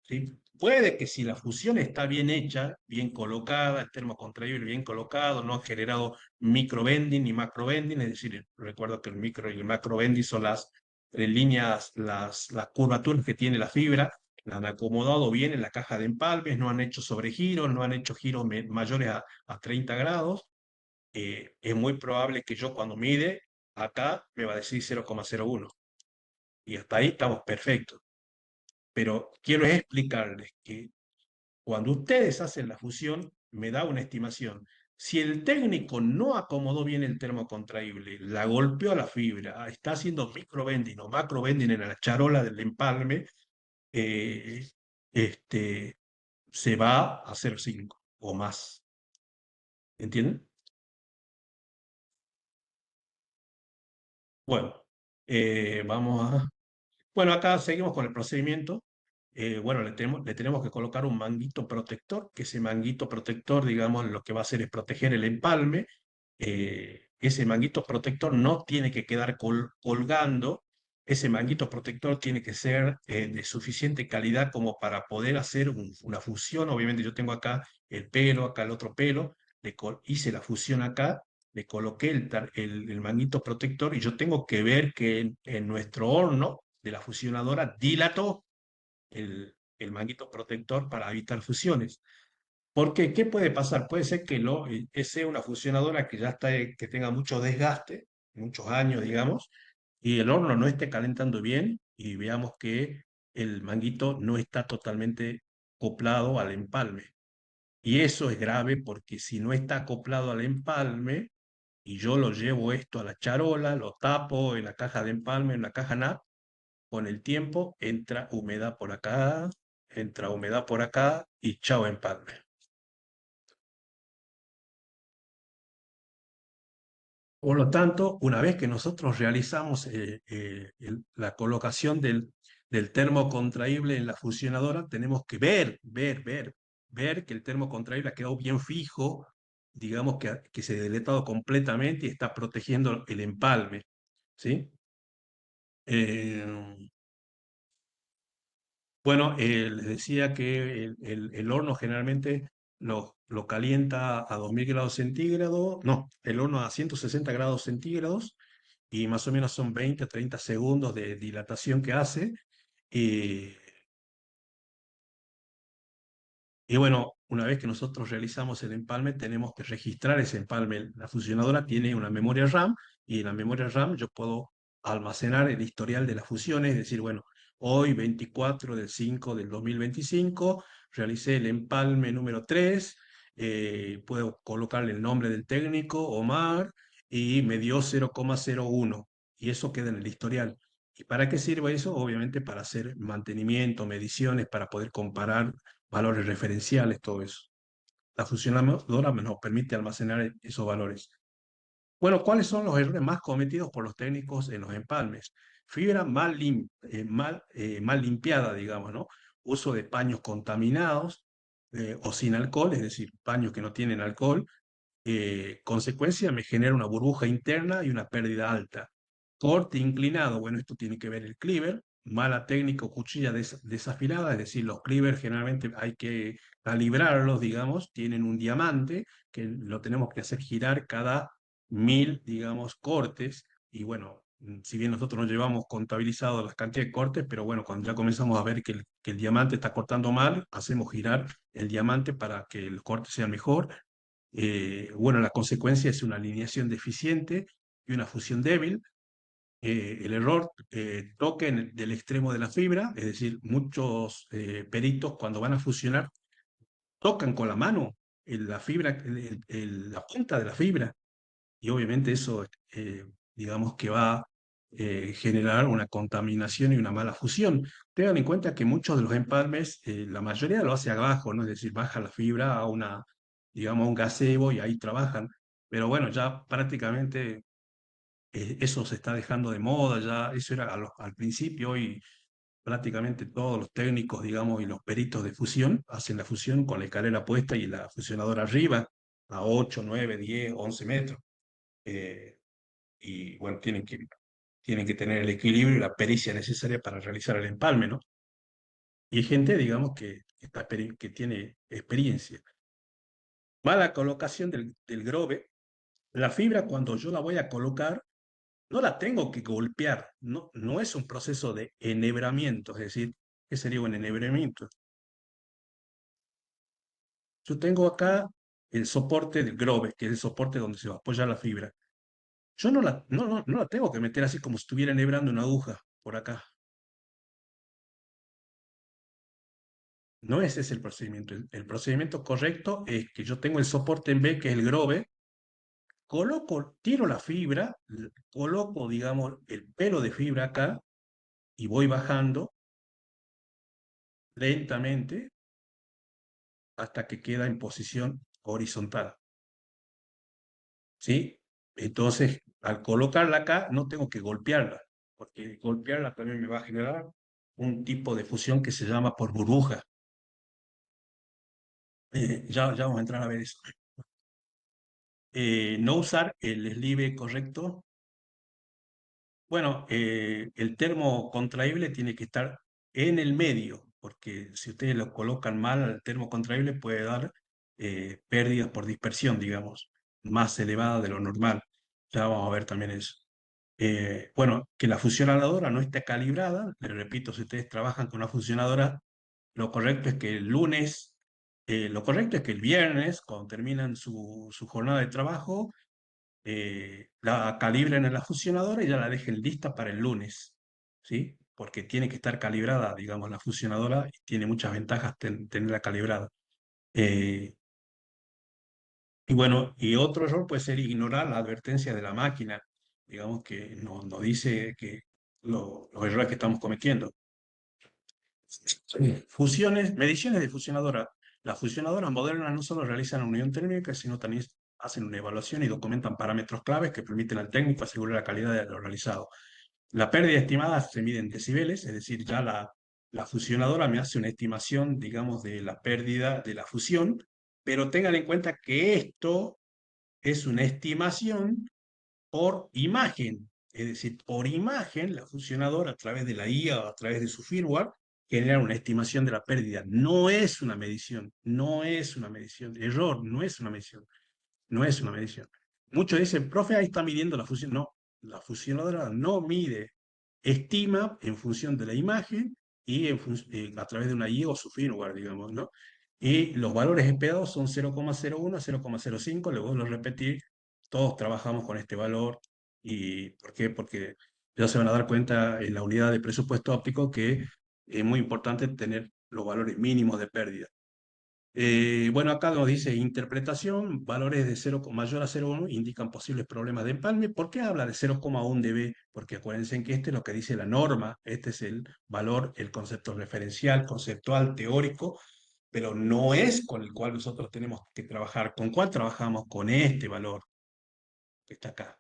¿Sí? Puede que si la fusión está bien hecha, bien colocada, el termocontraíble bien colocado, no ha generado microbending ni macrobending, es decir, recuerdo que el micro y el macrobending son las líneas, las curvaturas que tiene la fibra, la han acomodado bien en la caja de empalmes, no han hecho sobregiros, no han hecho giros mayores a 30 grados. Es muy probable que yo cuando mide, acá me va a decir 0,01 y hasta ahí estamos perfectos. Pero quiero explicarles que cuando ustedes hacen la fusión, me da una estimación. Si el técnico no acomodó bien el termocontraíble, la golpeó a la fibra, está haciendo microbending o macrobending en la charola del empalme, eh, este, se va a hacer 5 o más. ¿Entienden? Bueno, vamos a... Bueno, acá seguimos con el procedimiento. Bueno, le tenemos que colocar un manguito protector, que ese manguito protector, digamos, lo que va a hacer es proteger el empalme. Ese manguito protector no tiene que quedar colgando, ese manguito protector tiene que ser de suficiente calidad como para poder hacer una fusión. Obviamente yo tengo acá el pelo, acá el otro pelo, hice la fusión acá, le coloqué el manguito protector y yo tengo que ver que en nuestro horno de la fusionadora dilató el manguito protector para evitar fusiones. Porque, ¿qué puede pasar? Puede ser que sea una fusionadora que ya está, que tenga mucho desgaste, muchos años, digamos, y el horno no esté calentando bien y veamos que el manguito no está totalmente acoplado al empalme. Y eso es grave porque si no está acoplado al empalme y yo lo llevo esto a la charola, lo tapo en la caja de empalme, en la caja NAP, con el tiempo entra humedad por acá y chao empalme. Por lo tanto, una vez que nosotros realizamos la colocación del termo contraíble en la fusionadora, tenemos que ver que el termo contraíble ha quedado bien fijo, digamos que se ha deletado completamente y está protegiendo el empalme, ¿sí? Eh, bueno, les decía que el horno generalmente lo calienta a 2000 grados centígrados, no, el horno a 160 grados centígrados, y más o menos son 20 a 30 segundos de dilatación que hace. Y, y bueno, una vez que nosotros realizamos el empalme, tenemos que registrar ese empalme. La fusionadora tiene una memoria RAM y en la memoria RAM yo puedo almacenar el historial de las fusiones, es decir, bueno, hoy 24 del 5 del 2025 realicé el empalme número 3, puedo colocarle el nombre del técnico, Omar, y me dio 0,01 y eso queda en el historial. ¿Y para qué sirve eso? Obviamente para hacer mantenimiento, mediciones, para poder comparar valores referenciales, todo eso. La fusionadora nos permite almacenar esos valores. Bueno, ¿cuáles son los errores más cometidos por los técnicos en los empalmes? Fibra mal limpiada, digamos, ¿no? Uso de paños contaminados o sin alcohol, es decir, paños que no tienen alcohol, consecuencia me genera una burbuja interna y una pérdida alta. Corte inclinado, bueno, esto tiene que ver el cleaver, mala técnica o cuchilla desafilada, es decir, los cleavers generalmente hay que calibrarlos, digamos, tienen un diamante que lo tenemos que hacer girar cada 1000, digamos, cortes, y bueno, si bien nosotros no llevamos contabilizado las cantidades de cortes, pero bueno, cuando ya comenzamos a ver que el diamante está cortando mal, hacemos girar el diamante para que el corte sea mejor. Bueno, la consecuencia es una alineación deficiente y una fusión débil. El error toque del extremo de la fibra, es decir, muchos peritos cuando van a fusionar tocan con la mano la fibra, la punta de la fibra, y obviamente eso, digamos que va a generar una contaminación y una mala fusión. Tengan en cuenta que muchos de los empalmes, la mayoría lo hace abajo, ¿no? Es decir, baja la fibra a una, digamos, a un gazebo y ahí trabajan. Pero bueno, ya prácticamente eso se está dejando de moda, ya eso era al principio y prácticamente todos los técnicos, digamos, y los peritos de fusión hacen la fusión con la escalera puesta y la fusionadora arriba a 8, 9, 10, 11 metros. Eh, y bueno, tienen que tener el equilibrio y la pericia necesaria para realizar el empalme, ¿no? Y hay gente, digamos, que tiene experiencia. Mala colocación del grove. La fibra, cuando yo la voy a colocar, no la tengo que golpear, no, no es un proceso de enhebramiento, es decir, ¿qué sería un enhebramiento? Yo tengo acá el soporte del grove, que es el soporte donde se va a apoyar la fibra. Yo no la tengo que meter así como si estuviera enhebrando una aguja por acá. No ese es el procedimiento. El procedimiento correcto es que yo tengo el soporte en B, que es el grove, tiro la fibra, coloco, digamos, el pelo de fibra acá y voy bajando lentamente hasta que queda en posición horizontal, ¿sí? Entonces, al colocarla acá, no tengo que golpearla, porque golpearla también me va a generar un tipo de fusión que se llama por burbuja. Ya vamos a entrar a ver eso. No usar el sleeve correcto. Bueno, el termo contraíble tiene que estar en el medio, porque si ustedes lo colocan mal al termo contraíble puede dar pérdidas por dispersión, digamos, más elevada de lo normal. Ya vamos a ver también eso. Bueno, que la fusionadora no esté calibrada, les repito, si ustedes trabajan con una fusionadora, lo correcto es que el lunes, lo correcto es que el viernes, cuando terminan su jornada de trabajo, la calibren en la fusionadora y ya la dejen lista para el lunes, ¿sí? Porque tiene que estar calibrada, digamos, la fusionadora y tiene muchas ventajas tenerla calibrada. Y bueno, y otro error puede ser ignorar la advertencia de la máquina, digamos que nos dice que los errores que estamos cometiendo. Fusiones, mediciones de fusionadora. Las fusionadoras modernas no solo realizan la unión térmica, sino también hacen una evaluación y documentan parámetros claves que permiten al técnico asegurar la calidad de lo realizado. La pérdida estimada se mide en decibeles, es decir, ya la fusionadora me hace una estimación, digamos, de la pérdida de la fusión, pero tengan en cuenta que esto es una estimación por imagen. Es decir, por imagen, la fusionadora a través de la IA o a través de su firmware genera una estimación de la pérdida. No es una medición, no es una medición. Error, no es una medición, no es una medición. Muchos dicen, profe, ahí está midiendo la fusión. No, la fusionadora no mide, estima en función de la imagen y a través de una IA o su firmware, digamos, ¿no? Y los valores esperados son 0,01 a 0,05, le vuelvo a repetir, todos trabajamos con este valor. ¿Y por qué? Porque ya se van a dar cuenta en la unidad de presupuesto óptico que es muy importante tener los valores mínimos de pérdida. Bueno, acá nos dice interpretación, valores de 0 mayor a 0,1 indican posibles problemas de empalme. ¿Por qué habla de 0,1 dB? Porque acuérdense que este es lo que dice la norma, este es el valor, el concepto referencial, conceptual, teórico, pero no es con el cual nosotros tenemos que trabajar. ¿Con cuál trabajamos? Con este valor que está acá.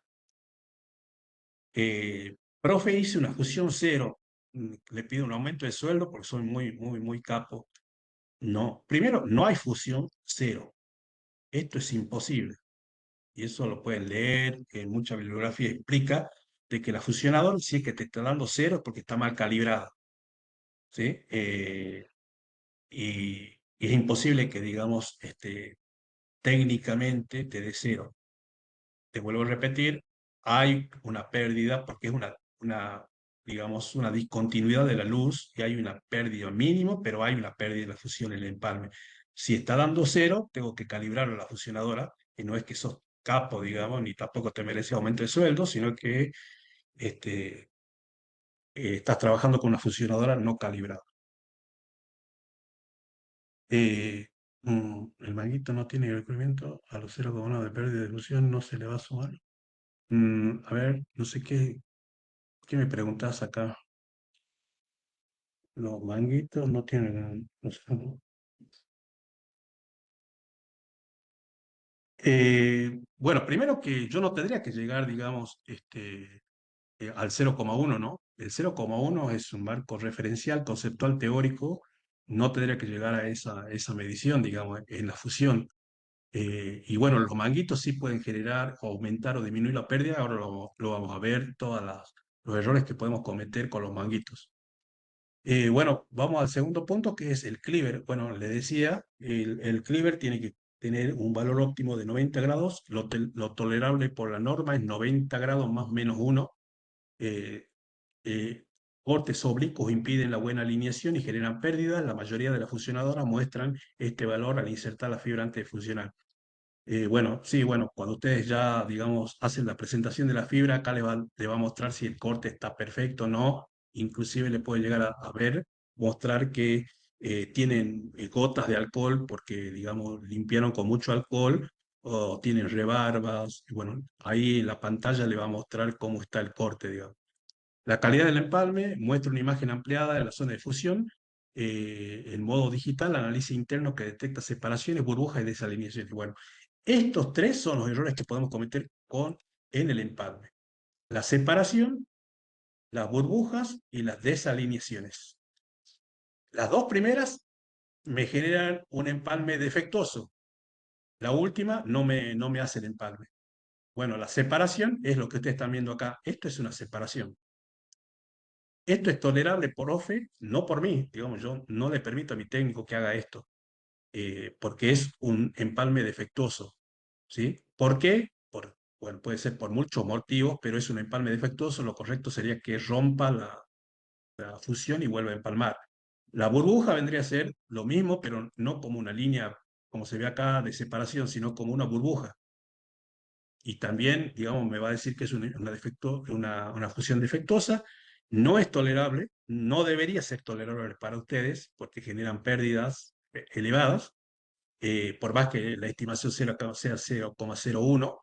Profe, hice una fusión cero, le pido un aumento de sueldo porque soy muy capo. No, primero, no hay fusión cero. Esto es imposible. Y eso lo pueden leer, en mucha bibliografía explica de que la fusionadora, si es que te está dando cero, es porque está mal calibrada. ¿Sí? Y es imposible que, digamos, técnicamente te dé cero. Te vuelvo a repetir, hay una pérdida porque es digamos, una discontinuidad de la luz y hay una pérdida mínimo, pero hay una pérdida de la fusión en el empalme. Si está dando cero, tengo que calibrar a la fusionadora y no es que sos capo, digamos, ni tampoco te merece aumento de sueldo, sino que este, estás trabajando con una fusionadora no calibrada. El manguito no tiene recubrimiento, a los 0,1 de pérdida de fusión no se le va a sumar. A ver, no sé qué me preguntas acá. Los manguitos no tienen... no sé, ¿no? Bueno, primero que yo no tendría que llegar, digamos, al 0,1, ¿no? El 0,1 es un marco referencial, conceptual, teórico. No tendría que llegar a esa medición, digamos, en la fusión. Y bueno, los manguitos sí pueden generar, o aumentar o disminuir la pérdida. Ahora lo vamos a ver, los errores que podemos cometer con los manguitos. Bueno, vamos al segundo punto, que es el cleaver. Bueno, le decía, el cleaver tiene que tener un valor óptimo de 90 grados. Lo tolerable por la norma es 90 grados más menos 1. Eh, eh, Cortes oblicuos impiden la buena alineación y generan pérdidas. La mayoría de las fusionadoras muestran este valor al insertar la fibra antes de funcionar. Bueno, sí, bueno, cuando ustedes ya, digamos, hacen la presentación de la fibra, acá le va a mostrar si el corte está perfecto o no. Inclusive le puede llegar a ver, mostrar que tienen gotas de alcohol porque, digamos, limpiaron con mucho alcohol o tienen rebarbas. Y bueno, ahí en la pantalla le va a mostrar cómo está el corte, digamos. La calidad del empalme muestra una imagen ampliada de la zona de fusión. En modo digital, análisis interno que detecta separaciones, burbujas y desalineaciones. Bueno, estos tres son los errores que podemos cometer en el empalme. La separación, las burbujas y las desalineaciones. Las dos primeras me generan un empalme defectuoso. La última no me hace el empalme. Bueno, la separación es lo que ustedes están viendo acá. Esto es una separación. Esto es tolerable por OFE, no por mí. Digamos, yo no le permito a mi técnico que haga esto, porque es un empalme defectuoso. ¿Sí? ¿Por qué? Bueno, puede ser por muchos motivos, pero es un empalme defectuoso. Lo correcto sería que rompa la fusión y vuelva a empalmar. La burbuja vendría a ser lo mismo, pero no como una línea, como se ve acá, de separación, sino como una burbuja. Y también, digamos, me va a decir que es una fusión defectuosa, no es tolerable, no debería ser tolerable para ustedes porque generan pérdidas elevadas. por más que la estimación sea 0,01,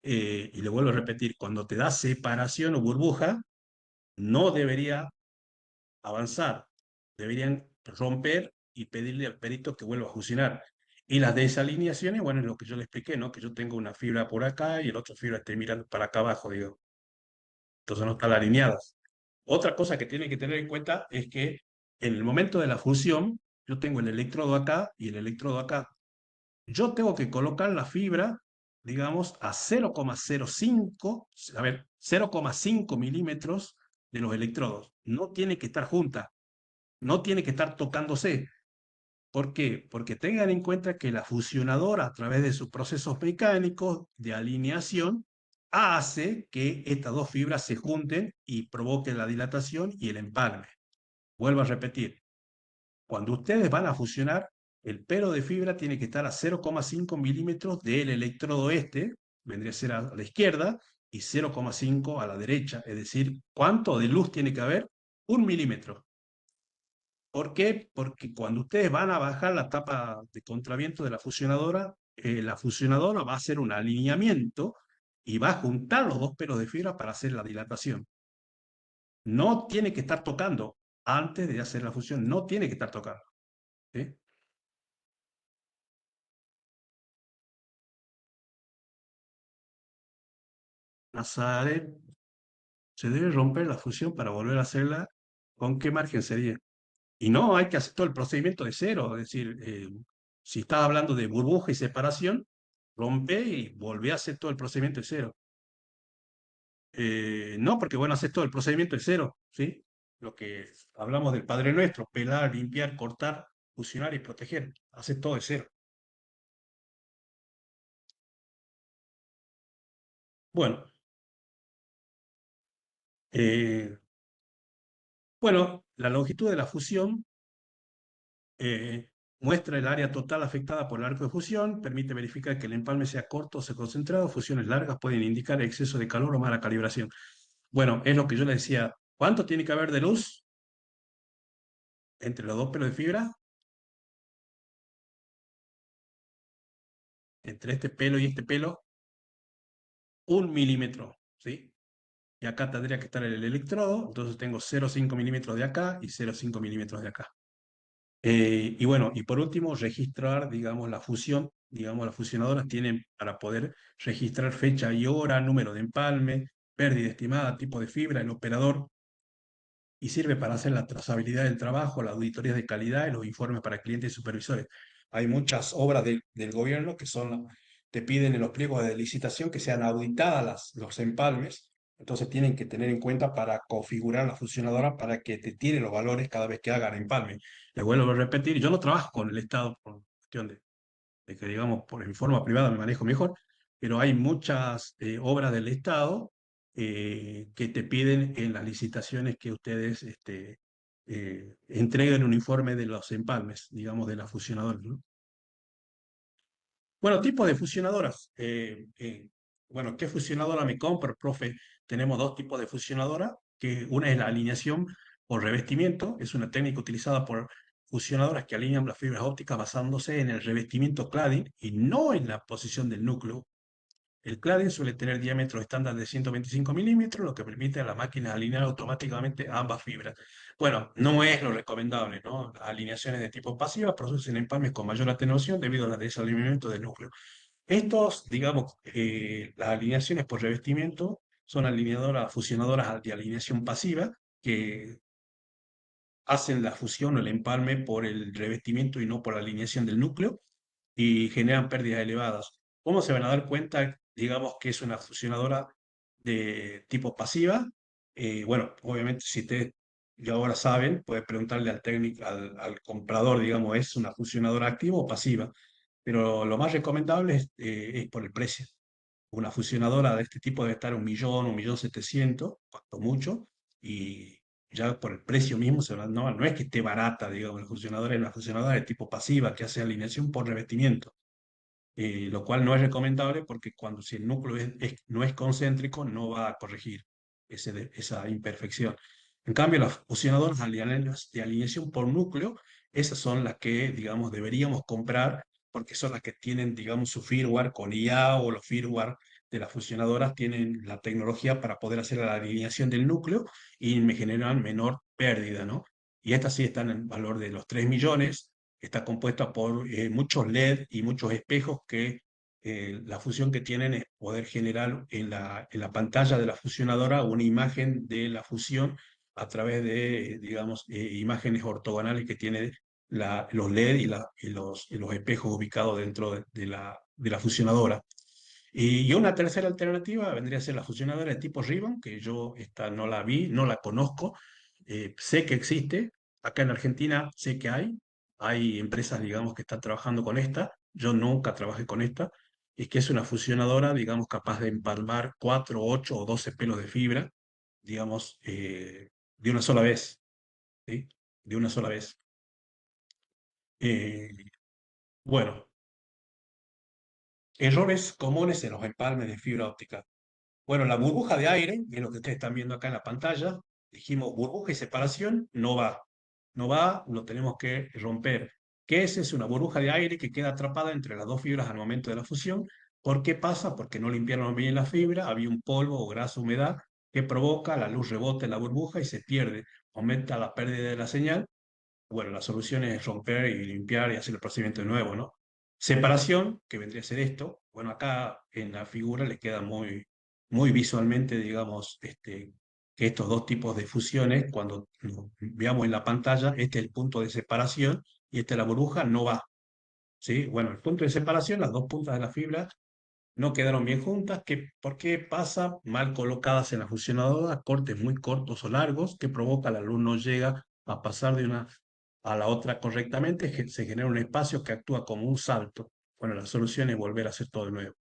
y le vuelvo a repetir, cuando te da separación o burbuja, no debería avanzar, deberían romper y pedirle al perito que vuelva a fusionar. Y las desalineaciones, bueno, es lo que yo le expliqué, ¿no? Que yo tengo una fibra por acá y el otro fibra esté mirando para acá abajo, digo. Entonces no están alineadas. Otra cosa que tiene que tener en cuenta es que en el momento de la fusión, yo tengo el electrodo acá y el electrodo acá. Yo tengo que colocar la fibra, digamos, a 0,05, a ver, 0,5 milímetros de los electrodos. No tiene que estar junta, no tiene que estar tocándose. ¿Por qué? Porque tengan en cuenta que la fusionadora, a través de sus procesos mecánicos de alineación, hace que estas dos fibras se junten y provoque la dilatación y el empalme. Vuelvo a repetir, cuando ustedes van a fusionar, el pelo de fibra tiene que estar a 0,5 milímetros del electrodo este, vendría a ser a la izquierda, y 0,5 a la derecha. Es decir, ¿cuánto de luz tiene que haber? 1 milímetro. ¿Por qué? Porque cuando ustedes van a bajar la tapa de contraviento de la fusionadora va a hacer un alineamiento y va a juntar los dos pelos de fibra para hacer la dilatación. No tiene que estar tocando antes de hacer la fusión, no tiene que estar tocando. ¿Sí? Nazaret, se debe romper la fusión para volver a hacerla. ¿Con qué margen sería? Y no, hay que hacer todo el procedimiento de cero. Es decir, si estás hablando de burbuja y separación, rompe y volvé a hacer todo el procedimiento de cero. No, porque bueno, haces todo el procedimiento de cero, ¿sí? Lo que hablamos del Padre Nuestro, pelar, limpiar, cortar, fusionar y proteger. Haces todo de cero. Bueno, eh, bueno, la longitud de la fusión eh, muestra el área total afectada por el arco de fusión, permite verificar que el empalme sea corto o sea concentrado, fusiones largas pueden indicar exceso de calor o mala calibración. Bueno, es lo que yo le decía, ¿cuánto tiene que haber de luz entre los dos pelos de fibra? Entre este pelo y este pelo, 1 milímetro, ¿sí? Y acá tendría que estar el electrodo, entonces tengo 0,5 milímetros de acá y 0,5 milímetros de acá. Y bueno, y por último, registrar, digamos, la fusión. Digamos, las fusionadoras tienen para poder registrar fecha y hora, número de empalme, pérdida estimada, tipo de fibra, el operador, y sirve para hacer la trazabilidad del trabajo, las auditorías de calidad y los informes para clientes y supervisores. Hay muchas obras del gobierno que son, te piden en los pliegos de licitación que sean auditadas los empalmes, entonces tienen que tener en cuenta para configurar la fusionadora para que te tire los valores cada vez que hagan empalme. Les vuelvo a repetir, yo no trabajo con el Estado por cuestión de que, digamos, en forma privada me manejo mejor, pero hay muchas obras del Estado que te piden en las licitaciones que ustedes entreguen un informe de los empalmes, digamos, de las fusionadoras, ¿no? Bueno, tipos de fusionadoras. Bueno, ¿qué fusionadora me compro, profe? Tenemos dos tipos de fusionadora, que una es la alineación por revestimiento, es una técnica utilizada por fusionadoras que alinean las fibras ópticas basándose en el revestimiento cladding y no en la posición del núcleo. El cladding suele tener diámetro estándar de 125 milímetros, lo que permite a la máquina alinear automáticamente ambas fibras. Bueno, no es lo recomendable, ¿no? Las alineaciones de tipo pasiva producen empalmes con mayor atenuación debido al desalineamiento del núcleo. Estos, digamos, las alineaciones por revestimiento son alineadoras, fusionadoras de alineación pasiva que hacen la fusión o el empalme por el revestimiento y no por la alineación del núcleo y generan pérdidas elevadas. ¿Cómo se van a dar cuenta, digamos, que es una fusionadora de tipo pasiva? Bueno, obviamente si ustedes ya ahora saben, puede preguntarle al técnico, al comprador, digamos, ¿es una fusionadora activa o pasiva? Pero lo más recomendable es por el precio. Una fusionadora de este tipo debe estar 1.000.000, 1.700.000, cuanto mucho, y ya por el precio mismo, no es que esté barata, digamos, la fusionadora es una fusionadora de tipo pasiva que hace alineación por revestimiento, lo cual no es recomendable porque cuando si el núcleo no es concéntrico, no va a corregir esa imperfección. En cambio, las fusionadoras de alineación por núcleo, esas son las que, digamos, deberíamos comprar porque son las que tienen, digamos, su firmware con IA o los firmware de las fusionadoras tienen la tecnología para poder hacer la alineación del núcleo y me generan menor pérdida, ¿no? Y estas sí están en el valor de los 3 millones, está compuesta por muchos LED y muchos espejos que la función que tienen es poder generar en la pantalla de la fusionadora una imagen de la fusión a través de, digamos, imágenes ortogonales que tiene los LED y los espejos ubicados dentro de la fusionadora. Y una tercera alternativa vendría a ser la fusionadora de tipo Ribbon, que yo esta no la vi, no la conozco, sé que existe, acá en Argentina sé que hay empresas, digamos, que están trabajando con esta, yo nunca trabajé con esta, y que es una fusionadora, digamos, capaz de empalmar 4, 8 o 12 pelos de fibra, digamos, de una sola vez, ¿sí? De una sola vez. Eh, bueno, errores comunes en los empalmes de fibra óptica. Bueno, la burbuja de aire, que es lo que ustedes están viendo acá en la pantalla, dijimos burbuja y separación, no va. No va, lo tenemos que romper. ¿Qué es? Es una burbuja de aire que queda atrapada entre las dos fibras al momento de la fusión. ¿Por qué pasa? Porque no limpiaron bien la fibra, había un polvo o grasa, humedad, que provoca, la luz rebota en la burbuja y se pierde. Aumenta la pérdida de la señal. Bueno, la solución es romper y limpiar y hacer el procedimiento de nuevo, ¿no? Separación, que vendría a ser esto. Bueno, acá en la figura le queda muy visualmente, digamos, que estos dos tipos de fusiones, cuando lo veamos en la pantalla, este es el punto de separación y esta es la burbuja, no va. ¿Sí? Bueno, el punto de separación, las dos puntas de la fibra no quedaron bien juntas. ¿Por qué pasa? Mal colocadas en la fusionadora, cortes muy cortos o largos, que provoca la luz no llega a pasar de una a la otra correctamente, se genera un espacio que actúa como un salto. Bueno, la solución es volver a hacer todo de nuevo.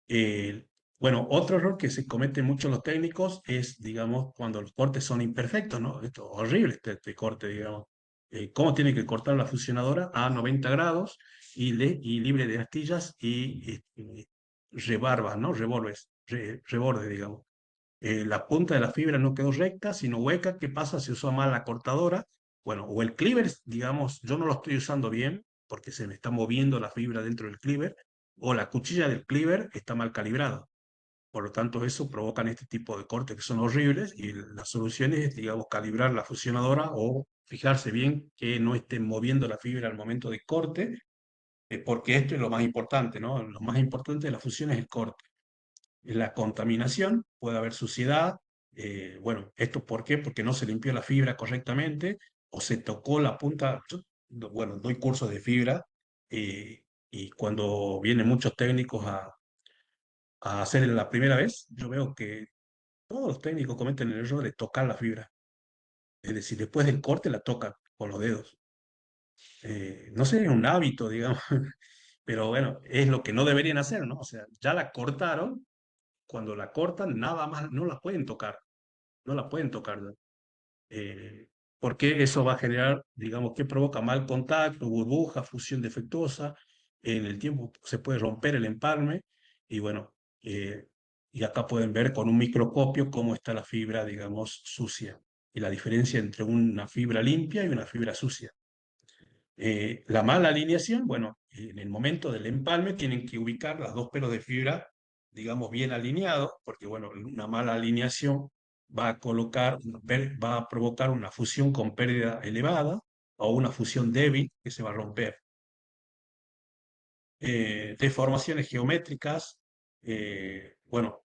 Eh, bueno, otro error que se comete mucho los técnicos es, digamos, cuando los cortes son imperfectos, ¿no? Esto es horrible, este corte, digamos. ¿Cómo tiene que cortar la fusionadora? A 90 grados y libre de astillas y rebarbas, ¿no? Reborde, digamos. La punta de la fibra no quedó recta, sino hueca. ¿Qué pasa si usó mal la cortadora? Bueno, o el cleaver, digamos, yo no lo estoy usando bien porque se me está moviendo la fibra dentro del cleaver, o la cuchilla del cleaver está mal calibrada. Por lo tanto, eso provocan este tipo de cortes que son horribles y la solución es, digamos, calibrar la fusionadora o fijarse bien que no esté moviendo la fibra al momento de corte, porque esto es lo más importante, ¿no? Lo más importante de la fusión es el corte. La contaminación, puede haber suciedad. Bueno, ¿esto por qué? Porque no se limpió la fibra correctamente o se tocó la punta. Yo, bueno, doy cursos de fibra y cuando vienen muchos técnicos a hacer la primera vez, yo veo que todos los técnicos cometen el error de tocar la fibra. Es decir, después del corte la tocan con los dedos. No sé, es un hábito, digamos, pero bueno, es lo que no deberían hacer, ¿no? O sea, ya la cortaron, cuando la cortan, nada más, no la pueden tocar. No la pueden tocar, ¿no? Eh, Porque eso va a generar, digamos, que provoca mal contacto, burbuja, fusión defectuosa. En el tiempo se puede romper el empalme y bueno, y acá pueden ver con un microscopio cómo está la fibra, digamos, sucia y la diferencia entre una fibra limpia y una fibra sucia. La mala alineación, bueno, en el momento del empalme tienen que ubicar las dos pelos de fibra, digamos, bien alineados, porque bueno, una mala alineación va a va a provocar una fusión con pérdida elevada o una fusión débil que se va a romper. Deformaciones geométricas, bueno,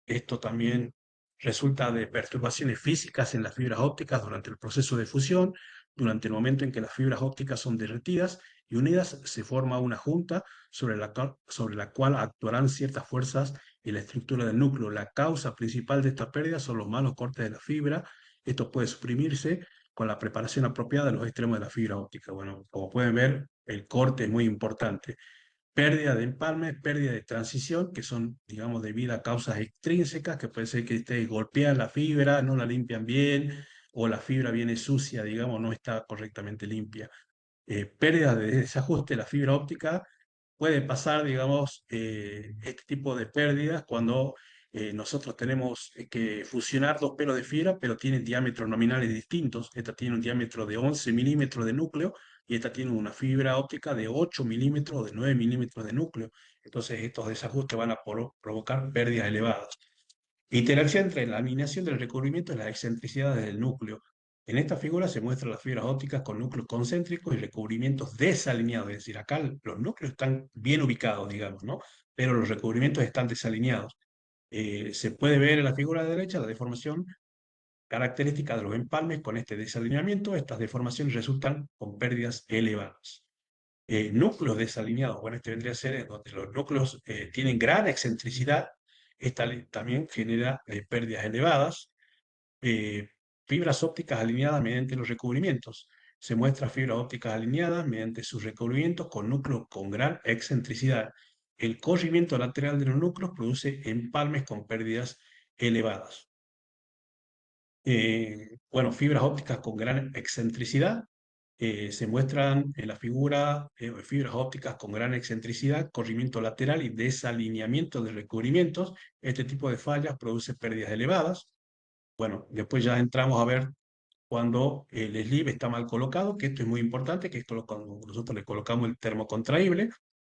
esto también resulta de perturbaciones físicas en las fibras ópticas durante el proceso de fusión. Durante el momento en que las fibras ópticas son derretidas y unidas, se forma una junta sobre la cual actuarán ciertas fuerzas en la estructura del núcleo. La causa principal de esta pérdida son los malos cortes de la fibra. Esto puede suprimirse con la preparación apropiada de los extremos de la fibra óptica. Bueno, como pueden ver, el corte es muy importante. Pérdida de empalme, pérdida de transición, que son, digamos, debido a causas extrínsecas, que puede ser que ustedes golpean la fibra, no la limpian bien, o la fibra viene sucia, digamos, no está correctamente limpia. Pérdida de desajuste de la fibra óptica, puede pasar, digamos, este tipo de pérdidas cuando nosotros tenemos que fusionar dos pelos de fibra, pero tienen diámetros nominales distintos. Esta tiene un diámetro de 11 milímetros de núcleo y esta tiene una fibra óptica de 8 milímetros o de 9 milímetros de núcleo. Entonces estos desajustes van a provocar pérdidas elevadas. Interacción entre la alineación del recubrimiento y las excentricidades del núcleo. En esta figura se muestran las fibras ópticas con núcleos concéntricos y recubrimientos desalineados, es decir, acá los núcleos están bien ubicados, digamos, ¿no? Pero los recubrimientos están desalineados. Se puede ver en la figura de derecha la deformación característica de los empalmes con este desalineamiento. Estas deformaciones resultan con pérdidas elevadas. Núcleos desalineados, bueno, este vendría a ser donde los núcleos tienen gran excentricidad, esta también genera pérdidas elevadas. eh, Fibras ópticas alineadas mediante los recubrimientos. Se muestra fibras ópticas alineadas mediante sus recubrimientos con núcleos con gran excentricidad. El corrimiento lateral de los núcleos produce empalmes con pérdidas elevadas. Bueno, fibras ópticas con gran excentricidad. Se muestran en la figura fibras ópticas con gran excentricidad, corrimiento lateral y desalineamiento de recubrimientos. Este tipo de fallas produce pérdidas elevadas. Bueno, después ya entramos a ver cuando el sleeve está mal colocado, que esto es muy importante, que esto cuando nosotros le colocamos el termocontraíble,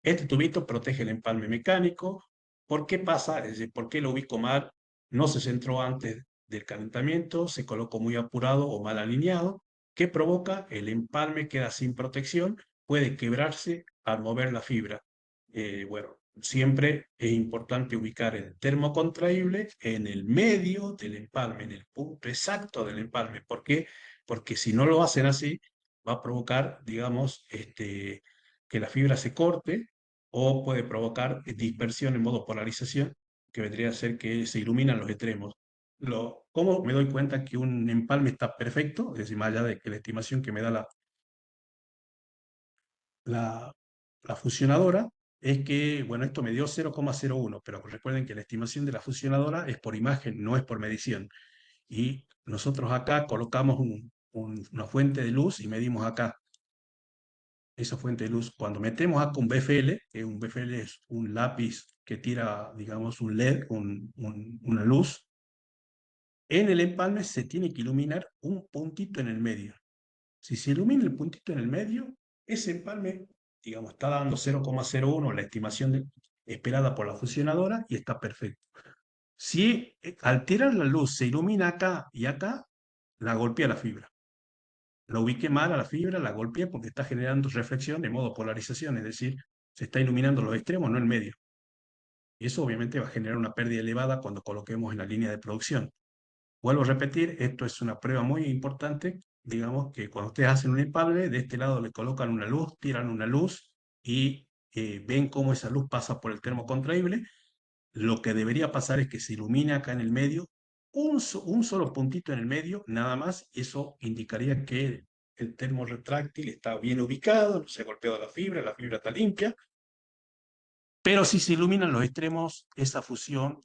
este tubito protege el empalme mecánico. ¿Por qué pasa? Es decir, ¿por qué lo ubico mal? No se centró antes del calentamiento, se colocó muy apurado o mal alineado. ¿Qué provoca? El empalme queda sin protección, puede quebrarse al mover la fibra. Bueno, siempre es importante ubicar el termocontraíble en el medio del empalme, en el punto exacto del empalme. ¿Por qué? Porque si no lo hacen así, va a provocar, digamos, que la fibra se corte o puede provocar dispersión en modo polarización, que vendría a ser que se iluminan los extremos. ¿Cómo me doy cuenta que un empalme está perfecto? Es decir, más allá de que la estimación que me da la, la fusionadora, es que, bueno, esto me dio 0,01, pero recuerden que la estimación de la fusionadora es por imagen, no es por medición. Y nosotros acá colocamos una fuente de luz y medimos acá esa fuente de luz. Cuando metemos acá un BFL, que un BFL es un lápiz que tira, digamos, un LED, una luz, en el empalme se tiene que iluminar un puntito en el medio. Si se ilumina el puntito en el medio, ese empalme, digamos, está dando 0,01, la estimación esperada por la fusionadora, y está perfecto. Si al tirar la luz se ilumina acá y acá, la golpea la fibra. La ubiqué mal a la fibra, la golpeé porque está generando reflexión de modo polarización, es decir, se está iluminando los extremos, no el medio. Y eso obviamente va a generar una pérdida elevada cuando coloquemos en la línea de producción. Vuelvo a repetir, esto es una prueba muy importante. Digamos que cuando ustedes hacen un empalme, de este lado le colocan una luz, tiran una luz y ven cómo esa luz pasa por el termocontraíble. Lo que debería pasar es que se ilumine acá en el medio, un solo puntito en el medio, nada más. Eso indicaría que el termo retráctil está bien ubicado, no se ha golpeado la fibra está limpia. Pero si se iluminan los extremos, esa fusión,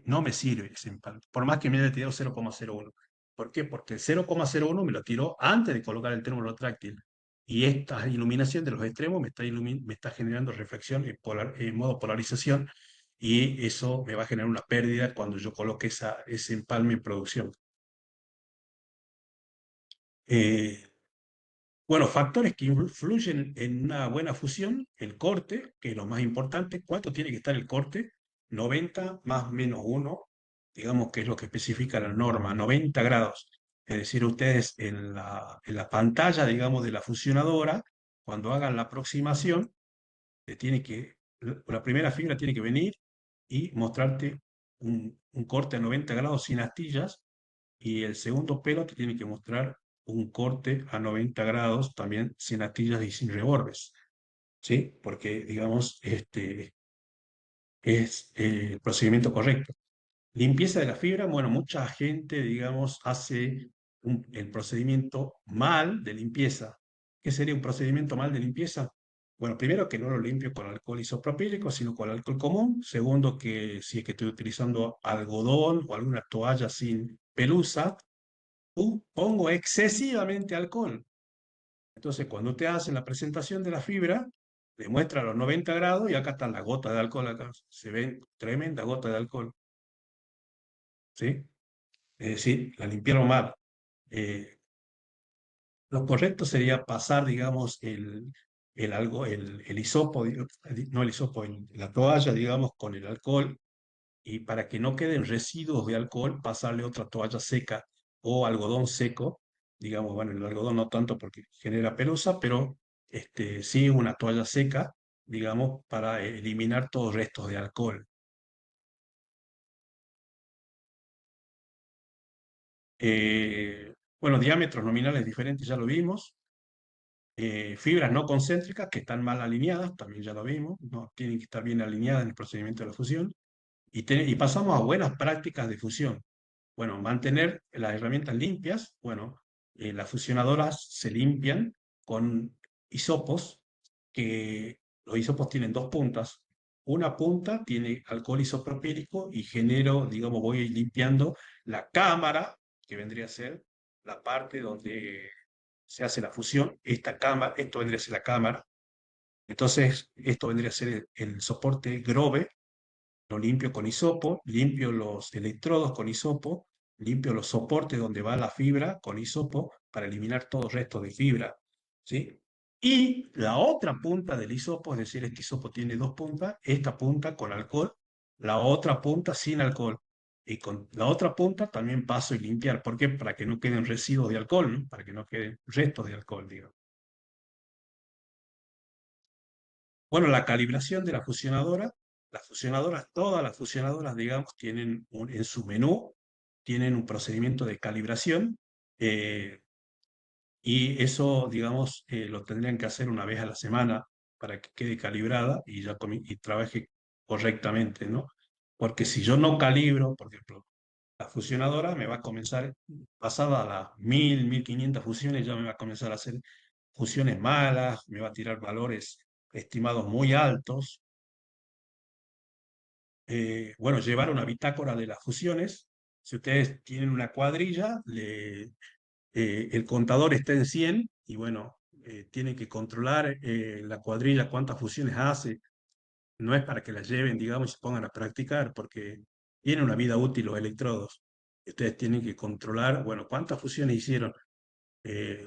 no me sirve ese empalme, por más que me haya tirado 0,01. ¿Por qué? Porque el 0,01 me lo tiró antes de colocar el termo retráctil. Y esta iluminación de los extremos me está generando reflexión en modo polarización, y eso me va a generar una pérdida cuando yo coloque ese empalme en producción. Eh, Bueno, factores que influyen en una buena fusión: el corte, que es lo más importante. ¿Cuánto tiene que estar el corte? 90 más menos 1, digamos que es lo que especifica la norma, 90 grados. Es decir, ustedes en la pantalla, digamos, de la fusionadora, cuando hagan la aproximación, la primera fibra tiene que venir y mostrarte un corte a 90 grados sin astillas, y el segundo pelo te tiene que mostrar un corte a 90 grados también sin astillas y sin rebordes, ¿sí? Porque, digamos, es el procedimiento correcto. Limpieza de la fibra, bueno, mucha gente, digamos, hace el procedimiento mal de limpieza. ¿Qué sería un procedimiento mal de limpieza? Bueno, primero, que no lo limpio con alcohol isopropílico, sino con alcohol común. Segundo, que si es que estoy utilizando algodón o alguna toalla sin pelusa, pongo excesivamente alcohol. Entonces, cuando usted hace la presentación de la fibra, le muestra los 90 grados y acá está la gota de alcohol, acá se ven tremenda gota de alcohol, ¿sí? Es decir, la limpiaron mal. Eh, Lo correcto sería pasar, digamos, el hisopo, no el hisopo, la toalla, digamos, con el alcohol y para que no queden residuos de alcohol, pasarle otra toalla seca o algodón seco, digamos, bueno, el algodón no tanto porque genera pelusa, pero sí una toalla seca, digamos, para eliminar todos restos de alcohol. Bueno, diámetros nominales diferentes ya lo vimos. Fibras no concéntricas que están mal alineadas, también ya lo vimos, no tienen que estar bien alineadas en el procedimiento de la fusión. Y pasamos a buenas prácticas de fusión. Bueno, mantener las herramientas limpias. Bueno, las fusionadoras se limpian con hisopos, que los hisopos tienen dos puntas. Una punta tiene alcohol isopropílico y genero, digamos, voy limpiando la cámara, que vendría a ser la parte donde se hace la fusión. Esta cámara, esto vendría a ser la cámara. Entonces, esto vendría a ser el soporte Grove, lo limpio con hisopo, limpio los electrodos con hisopo, limpio los soportes donde va la fibra con hisopo para eliminar todo el resto de fibra, ¿sí? Y la otra punta del hisopo, es decir, este hisopo tiene dos puntas, esta punta con alcohol, la otra punta sin alcohol. Y con la otra punta también paso y limpiar. ¿Por qué? Para que no queden residuos de alcohol, ¿no? Para que no queden restos de alcohol, digamos. Bueno, la calibración de la fusionadora. Las fusionadoras, todas las fusionadoras, digamos, tienen en su menú, tienen un procedimiento de calibración eh, y eso, digamos, lo tendrían que hacer una vez a la semana para que quede calibrada y, y trabaje correctamente, ¿no? Porque si yo no calibro, por ejemplo, la fusionadora me va a comenzar, pasada a las 1500 fusiones, ya me va a comenzar a hacer fusiones malas, me va a tirar valores estimados muy altos. Bueno, llevar una bitácora de las fusiones. Si ustedes tienen una cuadrilla, el contador está en 100 y bueno, tienen que controlar la cuadrilla, cuántas fusiones hace. No es para que la lleven, digamos, y se pongan a practicar, porque tienen una vida útil los electrodos. Ustedes tienen que controlar, bueno, cuántas fusiones hicieron.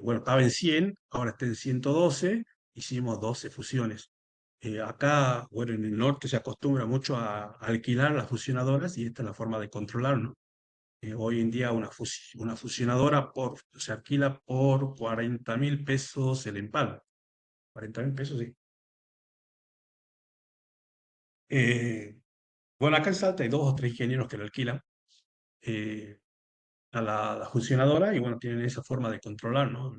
Bueno, estaba en 100, ahora está en 112, hicimos 12 fusiones. Acá, bueno, en el norte se acostumbra mucho a alquilar las fusionadoras y esta es la forma de controlar, ¿no? Hoy en día una fusionadora se alquila por 40.000 pesos el empalme. 40.000 pesos, sí. Eh, bueno, acá en Salta hay dos o tres ingenieros que lo alquilan eh, a la fusionadora y bueno, tienen esa forma de controlar, ¿no?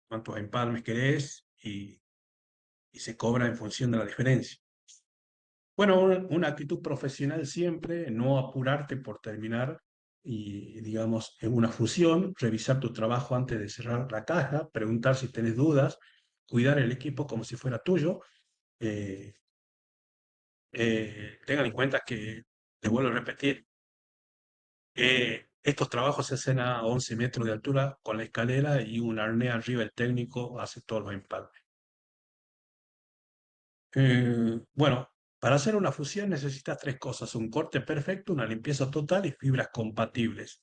Cuántos empalmes querés y se cobra en función de la diferencia. Bueno, una actitud profesional siempre, no apurarte por terminar y, digamos, en una fusión, revisar tu trabajo antes de cerrar la caja, preguntar si tenés dudas, cuidar el equipo como si fuera tuyo. Eh, Tengan en cuenta que, te vuelvo a repetir, estos trabajos se hacen a 11 metros de altura con la escalera y un arnés arriba, el técnico hace todos los empalmes. Bueno, para hacer una fusión necesitas tres cosas: un corte perfecto, una limpieza total y fibras compatibles.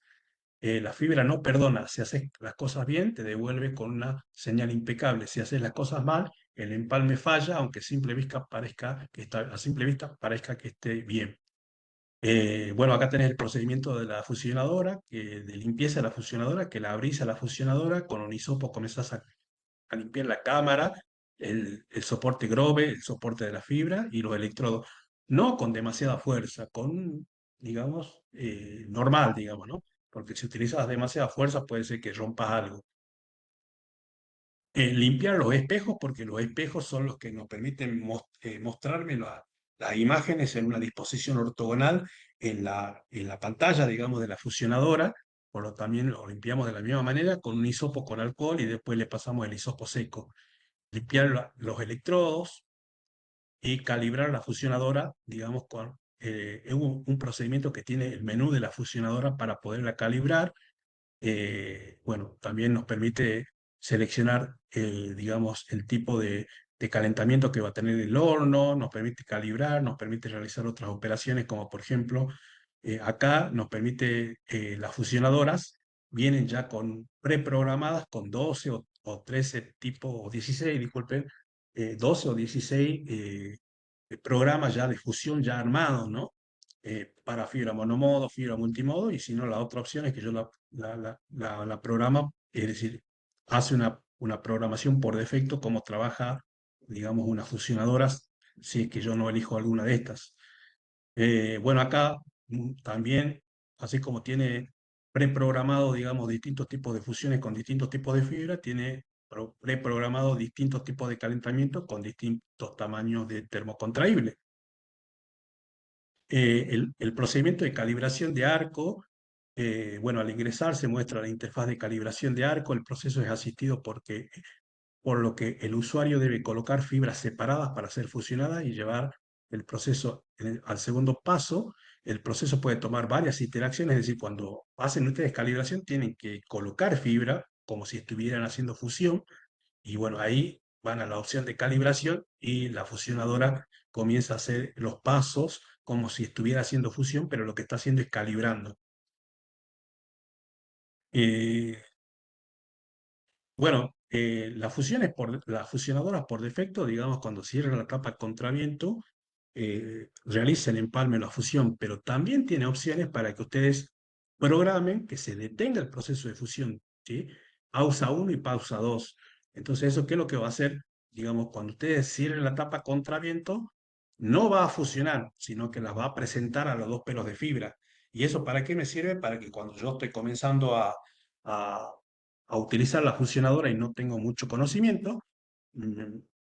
La fibra no perdona, si haces las cosas bien, te devuelve con una señal impecable. Si haces las cosas mal, el empalme falla, aunque a simple vista parezca que esté bien. Bueno, acá tenés el procedimiento de la fusionadora, de limpieza de la fusionadora, que la abrís a la fusionadora, con un hisopo comenzás a limpiar la cámara, el soporte Grove, el soporte de la fibra y los electrodos. No con demasiada fuerza, digamos, normal, digamos, ¿no? Porque si utilizas demasiada fuerza puede ser que rompas algo. Limpiar los espejos, porque los espejos son los que nos permiten mostrarme las imágenes en una disposición ortogonal en la pantalla, digamos, de la fusionadora. También lo limpiamos de la misma manera con un hisopo con alcohol y después le pasamos el hisopo seco. Limpiar los electrodos y calibrar la fusionadora, digamos, es un procedimiento que tiene el menú de la fusionadora para poderla calibrar. Bueno, también nos permite seleccionar, digamos, el tipo de calentamiento que va a tener el horno, nos permite calibrar, nos permite realizar otras operaciones, como por ejemplo, acá nos permite, las fusionadoras vienen ya preprogramadas con 12 o 13 tipo, o 16, disculpen, 12 o 16 programas ya de fusión ya armados, ¿no? Para fibra monomodo, fibra multimodo, y si no, la otra opción es que yo la programa, es decir, hace una programación por defecto, como trabaja, digamos, unas fusionadoras, si es que yo no elijo alguna de estas. Bueno, acá también, así como tiene preprogramado, digamos, distintos tipos de fusiones con distintos tipos de fibra, tiene preprogramado distintos tipos de calentamiento con distintos tamaños de termocontraíble. El procedimiento de calibración de arco, bueno, al ingresar se muestra la interfaz de calibración de arco. El proceso es asistido por lo que el usuario debe colocar fibras separadas para ser fusionadas y llevar el proceso al segundo paso. El proceso puede tomar varias interacciones, es decir, cuando hacen ustedes calibración tienen que colocar fibra como si estuvieran haciendo fusión, y bueno, ahí van a la opción de calibración y la fusionadora comienza a hacer los pasos como si estuviera haciendo fusión, pero lo que está haciendo es calibrando. Eh, Bueno, las fusionadoras por defecto, digamos, cuando cierran la capa contraviento, realiza el empalme o la fusión, pero también tiene opciones para que ustedes programen que se detenga el proceso de fusión, ¿sí? Pausa uno y pausa 2. Entonces, ¿eso qué es lo que va a hacer? Digamos, cuando ustedes cierren la tapa contraviento, no va a fusionar, sino que las va a presentar a los dos pelos de fibra. ¿Y eso para qué me sirve? Para que cuando yo estoy comenzando a a utilizar la fusionadora y no tengo mucho conocimiento,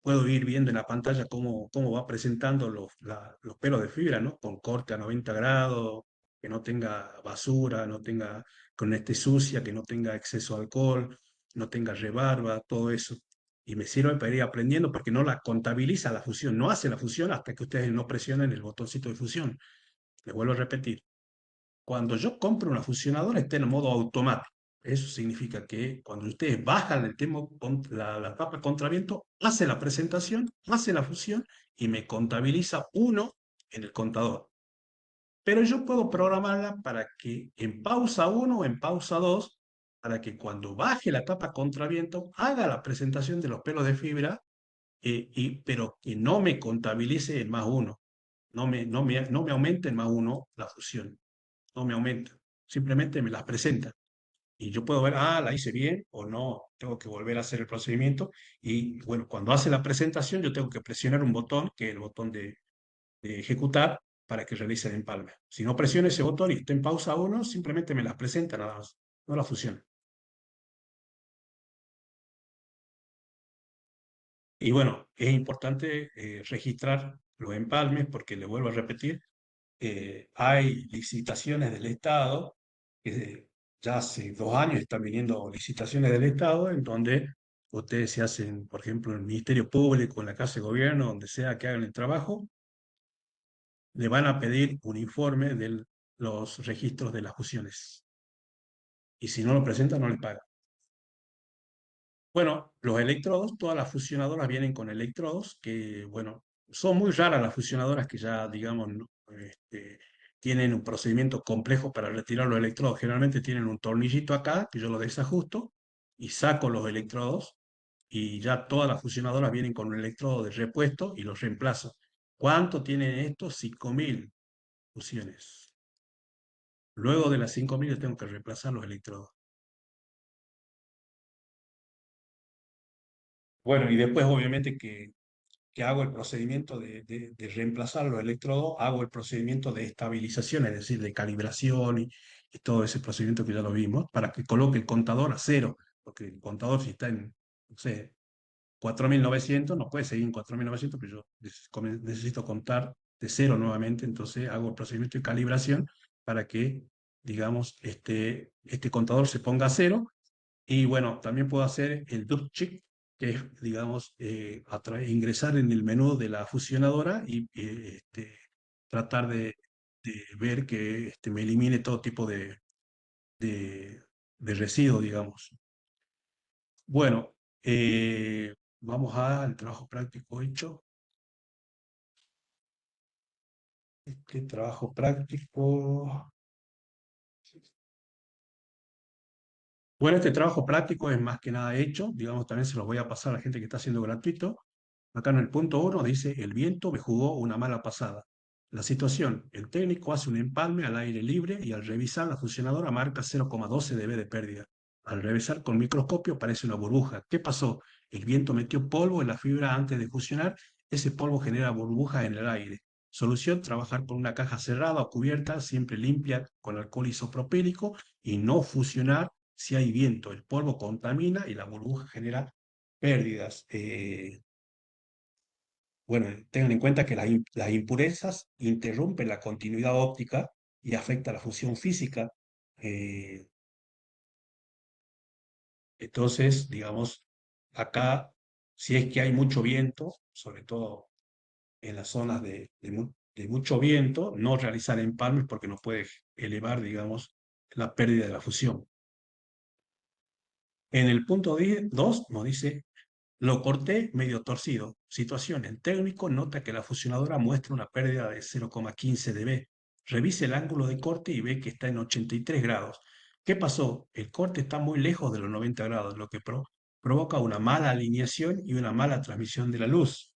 puedo ir viendo en la pantalla cómo va presentando los pelos de fibra, ¿no? Con corte a 90 grados, que no tenga basura, no tenga, que no esté sucia, que no tenga exceso de alcohol, no tenga rebarba, todo eso. Y me sirve para ir aprendiendo porque no la contabiliza la fusión, no hace la fusión hasta que ustedes no presionen el botoncito de fusión. Les vuelvo a repetir, cuando yo compro una fusionadora está en modo automático. Eso significa que cuando ustedes bajan la tapa contraviento, hace la presentación, hace la fusión y me contabiliza uno en el contador. Pero yo puedo programarla para que en pausa uno o en pausa 2, para que cuando baje la tapa contraviento, haga la presentación de los pelos de fibra, pero que no me contabilice el más uno, no me aumente el más uno la fusión, no me aumenta, simplemente me las presenta. Y yo puedo ver, la hice bien o no, tengo que volver a hacer el procedimiento. Y bueno, cuando hace la presentación, yo tengo que presionar un botón, que es el botón de ejecutar, para que realice el empalme. Si no presiono ese botón y está en pausa uno, simplemente me las presenta nada más, no la fusiona. Y bueno, es importante registrar los empalmes, porque le vuelvo a repetir, hay licitaciones del Estado, que ya hace 2 años están viniendo licitaciones del Estado, en donde ustedes se hacen, por ejemplo, en el Ministerio Público, en la Casa de Gobierno, donde sea que hagan el trabajo, le van a pedir un informe de los registros de las fusiones. Y si no lo presentan, no le pagan. Bueno, los electrodos, todas las fusionadoras vienen con electrodos que, bueno, son muy raras las fusionadoras que ya, digamos, ¿no? Tienen un procedimiento complejo para retirar los electrodos. Generalmente tienen un tornillito acá, que yo lo desajusto y saco los electrodos, y ya todas las fusionadoras vienen con un electrodo de repuesto y los reemplazo. ¿Cuánto tienen estos? 5.000 fusiones. Luego de las 5.000 yo tengo que reemplazar los electrodos. Bueno, y después obviamente que hago el procedimiento de reemplazar los electrodos, hago el procedimiento de estabilización, es decir, de calibración y todo ese procedimiento que ya lo vimos, para que coloque el contador a cero, porque el contador si está en, no sé, 4.900, no puede seguir en 4.900, pero yo necesito contar de cero nuevamente, entonces hago el procedimiento de calibración para que, digamos, este contador se ponga a cero. Y bueno, también puedo hacer el double check, que es, digamos, ingresar en el menú de la fusionadora y tratar de ver que me elimine todo tipo de, de residuos, digamos. Bueno, vamos al trabajo práctico hecho. Este trabajo práctico. Bueno, este trabajo práctico es más que nada hecho, digamos, también se los voy a pasar a la gente que está haciendo gratuito. Acá en el punto 1 dice, el viento me jugó una mala pasada. La situación, el técnico hace un empalme al aire libre y al revisar la fusionadora marca 0,12 dB de pérdida. Al revisar con microscopio parece una burbuja. ¿Qué pasó? El viento metió polvo en la fibra antes de fusionar. Ese polvo genera burbujas en el aire. Solución, trabajar con una caja cerrada o cubierta, siempre limpia con alcohol isopropílico y no fusionar si hay viento. El polvo contamina y la burbuja genera pérdidas. Bueno, tengan en cuenta que las impurezas interrumpen la continuidad óptica y afecta la fusión física. Eh, entonces, digamos, acá, si es que hay mucho viento, sobre todo en las zonas de mucho viento, no realizar empalmes porque nos puede elevar, digamos, la pérdida de la fusión. En el punto 2 nos dice lo corté medio torcido. Situación. El técnico nota que la fusionadora muestra una pérdida de 0,15 dB. Revise el ángulo de corte y ve que está en 83 grados. ¿Qué pasó? El corte está muy lejos de los 90 grados, lo que provoca una mala alineación y una mala transmisión de la luz.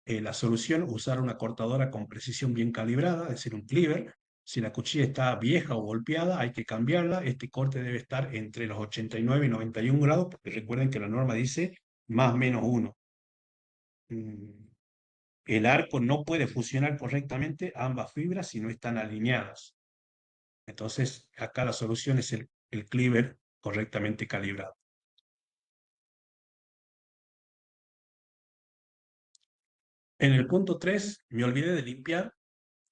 La solución, usar una cortadora con precisión bien calibrada, es decir, un cleaver. Si la cuchilla está vieja o golpeada, hay que cambiarla. Este corte debe estar entre los 89 y 91 grados, porque recuerden que la norma dice más menos 1. El arco no puede fusionar correctamente ambas fibras si no están alineadas. Entonces, acá la solución es el cleaver correctamente calibrado. En el punto 3, me olvidé de limpiar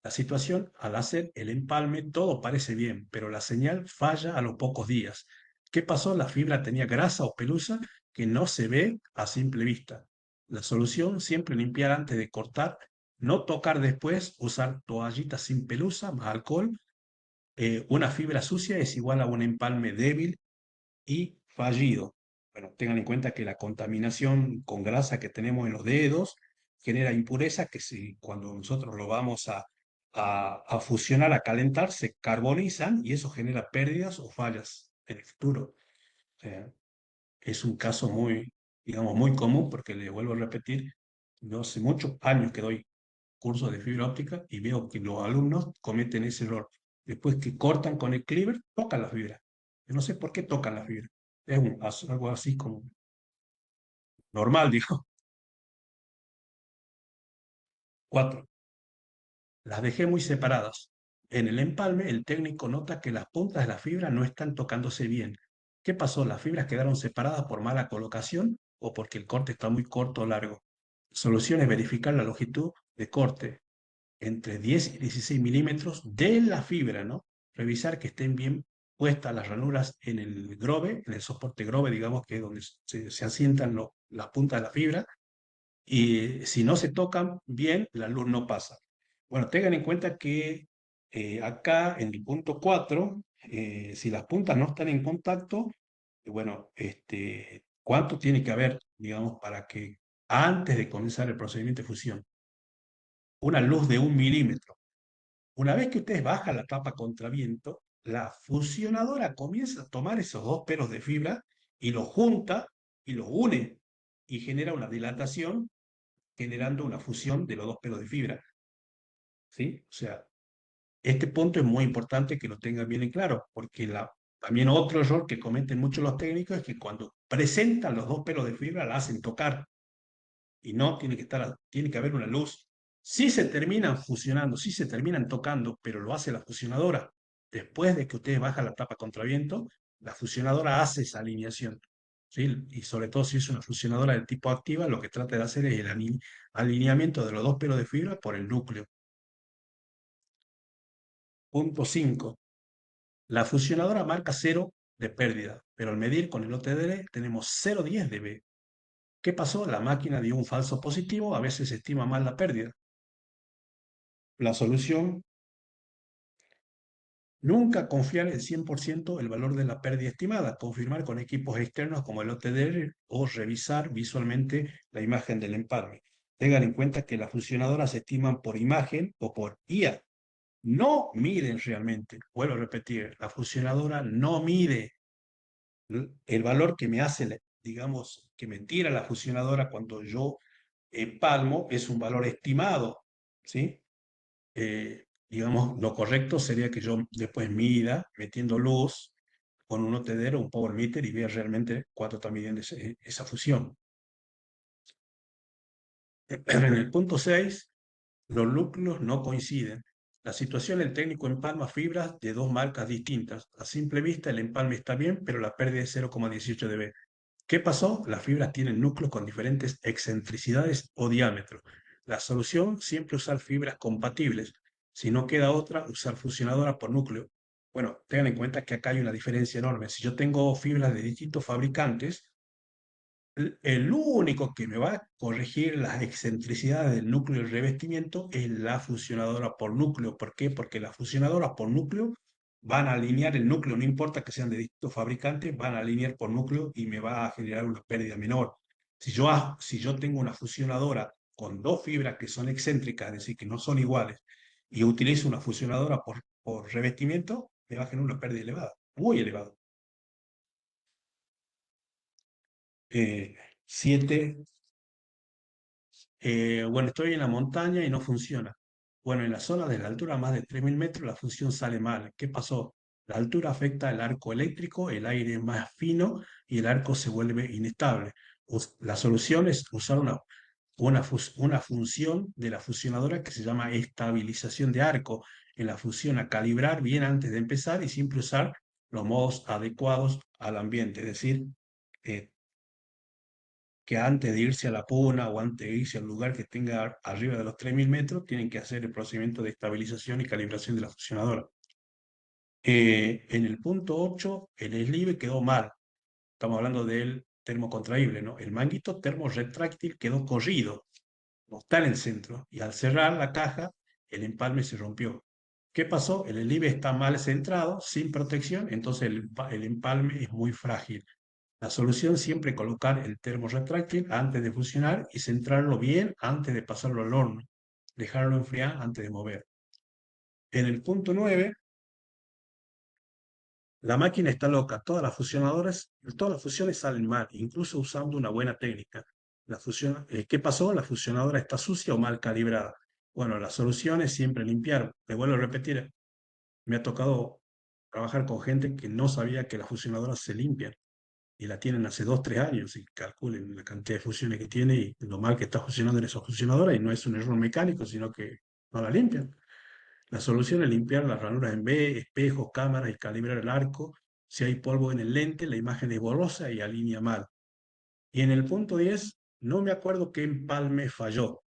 la situación. Al hacer el empalme, todo parece bien, pero la señal falla a los pocos días. ¿Qué pasó? La fibra tenía grasa o pelusa que no se ve a simple vista. La solución, siempre limpiar antes de cortar, no tocar después, usar toallitas sin pelusa, más alcohol. Una fibra sucia es igual a un empalme débil y fallido. Bueno, tengan en cuenta que la contaminación con grasa que tenemos en los dedos genera impurezas que si, cuando nosotros lo vamos a fusionar, a calentar, se carbonizan y eso genera pérdidas o fallas en el futuro. Es un caso muy, digamos, muy común porque le vuelvo a repetir, yo hace muchos años que doy cursos de fibra óptica y veo que los alumnos cometen ese error. Después que cortan con el cleaver, tocan la fibra. Yo no sé por qué tocan la fibra. Es algo así como normal, digo. 4. Las dejé muy separadas. En el empalme, el técnico nota que las puntas de la fibra no están tocándose bien. ¿Qué pasó? ¿Las fibras quedaron separadas por mala colocación o porque el corte está muy corto o largo? Solución es verificar la longitud de corte entre 10 y 16 milímetros de la fibra, ¿no? Revisar que estén bien puestas las ranuras en el grove, en el soporte grove, digamos, que es donde se asientan las puntas de la fibra, y si no se tocan bien, la luz no pasa. Bueno, tengan en cuenta que acá en el punto 4, si las puntas no están en contacto, bueno, ¿cuánto tiene que haber, digamos, para que antes de comenzar el procedimiento de fusión? Una luz de 1 milímetro. Una vez que ustedes bajan la tapa contra viento, la fusionadora comienza a tomar esos dos pelos de fibra y los junta y los une y genera una dilatación generando una fusión de los dos pelos de fibra. ¿Sí? O sea, este punto es muy importante que lo tengan bien en claro, porque también otro error que cometen muchos los técnicos es que cuando presentan los dos pelos de fibra la hacen tocar y no tiene que haber una luz. Sí se terminan fusionando, sí se terminan tocando, pero lo hace la fusionadora. Después de que ustedes bajan la tapa contra viento, la fusionadora hace esa alineación. ¿Sí? Y sobre todo si es una fusionadora de tipo activa, lo que trata de hacer es el alineamiento de los dos pelos de fibra por el núcleo. Punto 5. La fusionadora marca 0 de pérdida, pero al medir con el OTDR tenemos 0,10 dB. ¿Qué pasó? La máquina dio un falso positivo, a veces se estima mal la pérdida. La solución, nunca confiar el 100% el valor de la pérdida estimada, confirmar con equipos externos como el OTDR o revisar visualmente la imagen del empalme. Tengan en cuenta que las fusionadoras se estiman por imagen o por IA, no miden realmente. Vuelvo a repetir, la fusionadora no mide, el valor que me hace, digamos, que me tira la fusionadora cuando yo empalmo es un valor estimado, ¿sí? Digamos, lo correcto sería que yo después mida metiendo luz con un OTDR o un power meter y vea realmente cuánto está midiendo esa fusión. En el punto 6, los núcleos no coinciden. La situación, el técnico empalma fibras de dos marcas distintas. A simple vista el empalme está bien, pero la pérdida es 0,18 dB. ¿Qué pasó? Las fibras tienen núcleos con diferentes excentricidades o diámetros. La solución, siempre usar fibras compatibles. Si no queda otra, usar fusionadoras por núcleo. Bueno, tengan en cuenta que acá hay una diferencia enorme. Si yo tengo fibras de distintos fabricantes, el único que me va a corregir las excentricidades del núcleo y el revestimiento es la fusionadora por núcleo. ¿Por qué? Porque las fusionadoras por núcleo van a alinear el núcleo, no importa que sean de distintos fabricantes, van a alinear por núcleo y me va a generar una pérdida menor. Si yo tengo una fusionadora con dos fibras que son excéntricas, es decir, que no son iguales, y utilizo una fusionadora por revestimiento, me va a generar una pérdida elevada, muy elevada. 7. Bueno, estoy en la montaña y no funciona. Bueno, en la zona de la altura más de 3.000 metros la función sale mal. ¿Qué pasó? La altura afecta el arco eléctrico, el aire es más fino y el arco se vuelve inestable. La solución es usar una función de la fusionadora que se llama estabilización de arco. En la función a calibrar bien antes de empezar y siempre usar los modos adecuados al ambiente. Es decir, eh, que antes de irse a la puna o antes de irse al lugar que tenga arriba de los 3.000 metros, tienen que hacer el procedimiento de estabilización y calibración de la fusionadora. En el punto 8, el sleeve quedó mal. Estamos hablando del termocontraíble, ¿no? El manguito termorretráctil quedó corrido, no está en el centro. Y al cerrar la caja, el empalme se rompió. ¿Qué pasó? El sleeve está mal centrado, sin protección, entonces el empalme es muy frágil. La solución siempre colocar el termo retráctil antes de fusionar y centrarlo bien antes de pasarlo al horno. Dejarlo enfriar antes de mover. En el punto 9, la máquina está loca. Todas las fusiones salen mal, incluso usando una buena técnica. ¿Qué pasó? La fusionadora está sucia o mal calibrada. Bueno, la solución es siempre limpiar. Me vuelvo a repetir, me ha tocado trabajar con gente que no sabía que las fusionadoras se limpian y la tienen hace 2, 3 años y calculen la cantidad de fusiones que tiene y lo mal que está funcionando en esa fusionadora y no es un error mecánico, sino que no la limpian. La solución es limpiar las ranuras en B, espejos, cámaras y calibrar el arco. Si hay polvo en el lente, la imagen es borrosa y alinea mal. Y en el punto 10, no me acuerdo qué empalme falló.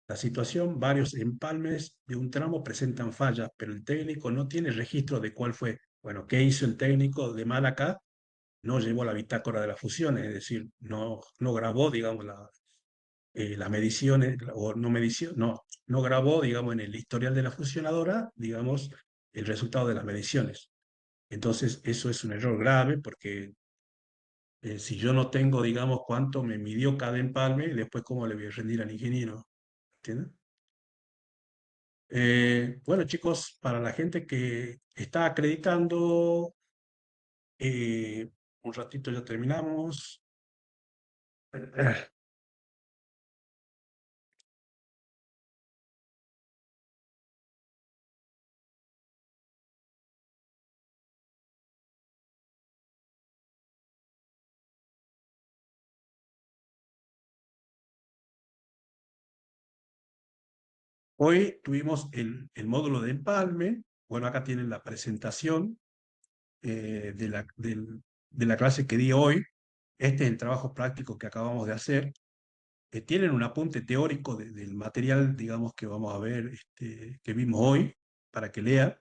La situación, varios empalmes de un tramo presentan fallas, pero el técnico no tiene registro de cuál fue. Bueno, ¿qué hizo el técnico de mal acá? No llevó la bitácora de las fusiones, es decir, no grabó, digamos, las mediciones, o no grabó, digamos, en el historial de la fusionadora, digamos, el resultado de las mediciones. Entonces, eso es un error grave porque si yo no tengo, digamos, cuánto me midió cada empalme, después cómo le voy a rendir al ingeniero, ¿entienden? Bueno, chicos, para la gente que está acreditando, eh, un ratito ya terminamos. Hoy tuvimos el módulo de empalme. Bueno, acá tienen la presentación de la clase que di hoy. Este es el trabajo práctico que acabamos de hacer. Tienen un apunte teórico del material, digamos, que vamos a ver, que vimos hoy, para que lean.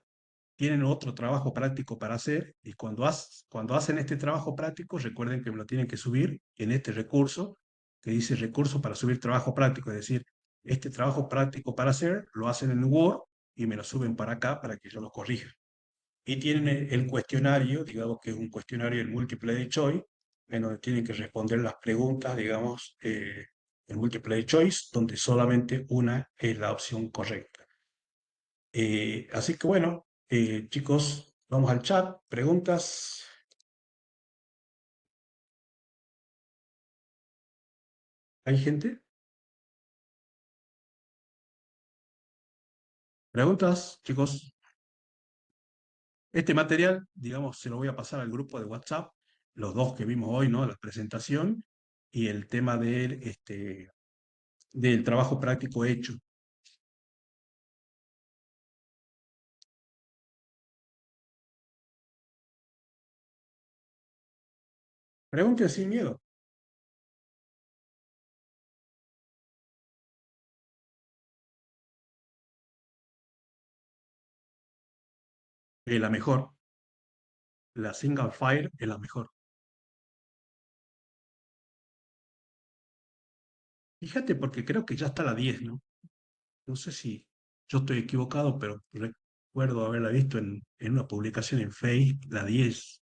Tienen otro trabajo práctico para hacer y cuando hacen este trabajo práctico, recuerden que me lo tienen que subir en este recurso, que dice recurso para subir trabajo práctico, es decir, este trabajo práctico para hacer lo hacen en Word y me lo suben para acá para que yo lo corrija. Y tienen el cuestionario, digamos que es un cuestionario en multiple choice, en donde tienen que responder las preguntas, digamos, en multiple choice, donde solamente una es la opción correcta. Así que bueno, chicos, vamos al chat, preguntas. ¿Hay gente? ¿Preguntas, chicos? Este material, digamos, se lo voy a pasar al grupo de WhatsApp, los dos que vimos hoy, ¿no? La presentación y el tema del trabajo práctico hecho. Pregunten sin miedo. La mejor, la single file es la mejor. Fíjate, porque creo que ya está la 10, ¿no? No sé si yo estoy equivocado, pero recuerdo haberla visto en una publicación en Facebook, la 10.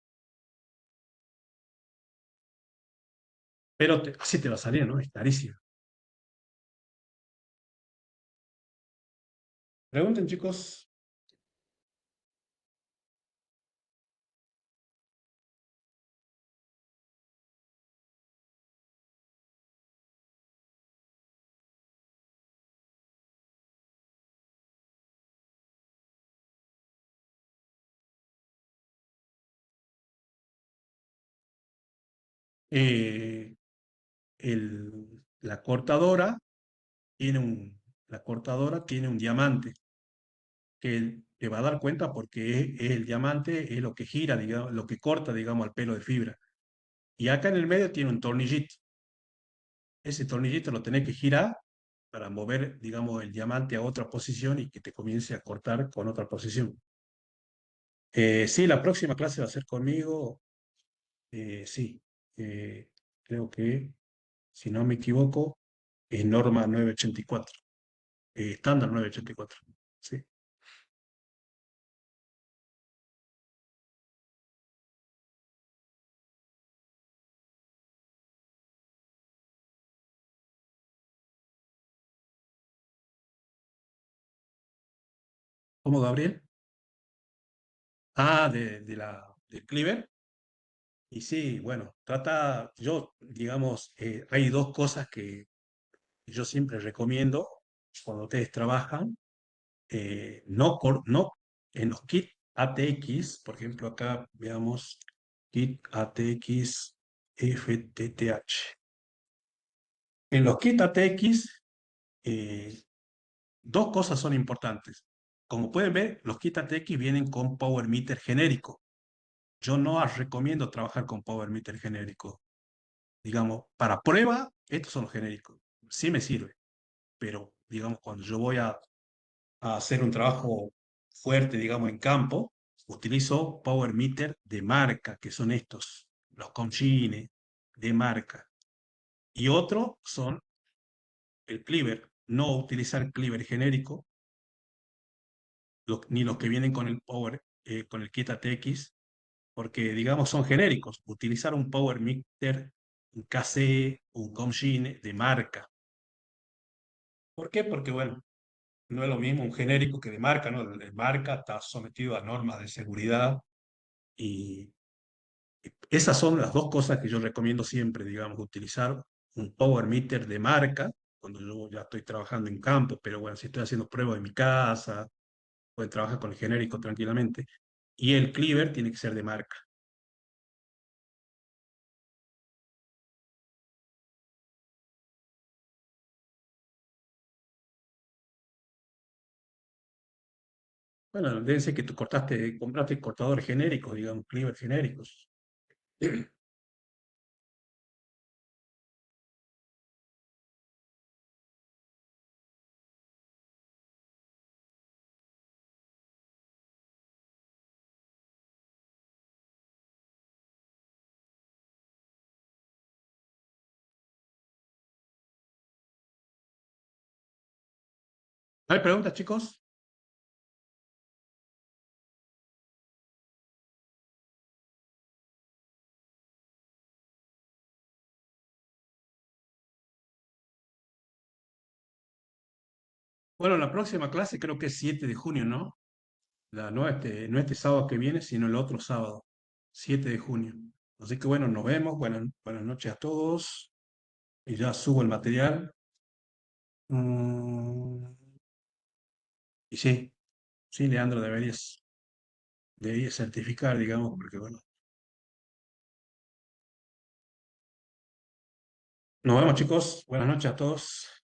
Pero así te va a salir, ¿no? Es carísimo. Pregunten, chicos. Eh, la cortadora la cortadora tiene un diamante que te va a dar cuenta porque es el diamante, es lo que gira, digamos, lo que corta, digamos, al pelo de fibra. Y acá en el medio tiene un tornillito. Ese tornillito lo tenés que girar para mover, digamos, el diamante a otra posición y que te comience a cortar con otra posición. Sí, la próxima clase va a ser conmigo. Sí, eh, creo que, si no me equivoco, es norma 984, estándar 984. Sí. ¿Cómo, Gabriel? Ah, del Cleaver. Y sí, bueno, digamos, hay dos cosas que yo siempre recomiendo cuando ustedes trabajan. No, en los kits ATX, por ejemplo, acá veamos kit ATX FTTH. En los kits ATX, eh, dos cosas son importantes. Como pueden ver, los kits ATX vienen con Power Meter genérico. Yo no recomiendo trabajar con Power Meter genérico. Digamos, para prueba, estos son los genéricos. Sí me sirve, pero digamos, cuando yo voy a hacer un trabajo fuerte, digamos, en campo, utilizo Power Meter de marca, que son estos, los Concine de marca. Y otros son el Cleaver. No utilizar Cleaver genérico, ni los que vienen con el Power, con el kit ATX, porque, digamos, son genéricos. Utilizar un Power Meter, un KC, un Concine de marca. ¿Por qué? Porque, bueno, no es lo mismo un genérico que de marca, ¿no? El de marca está sometido a normas de seguridad y esas son las dos cosas que yo recomiendo siempre, digamos, utilizar un power meter de marca cuando yo ya estoy trabajando en campo, pero bueno, si estoy haciendo pruebas en mi casa, puedo trabajar con el genérico tranquilamente. Y el cleaver tiene que ser de marca. Bueno, debe ser que tú compraste cortadores genéricos, digamos, cleaver genéricos. ¿Hay preguntas, chicos? Bueno, la próxima clase creo que es 7 de junio, ¿no? No este sábado que viene, sino el otro sábado, 7 de junio. Así que bueno, nos vemos. Buenas noches a todos. y ya subo el material. Mm, y sí, sí, Leandro, deberías certificar, digamos, porque bueno. Nos vemos, chicos. Buenas noches a todos.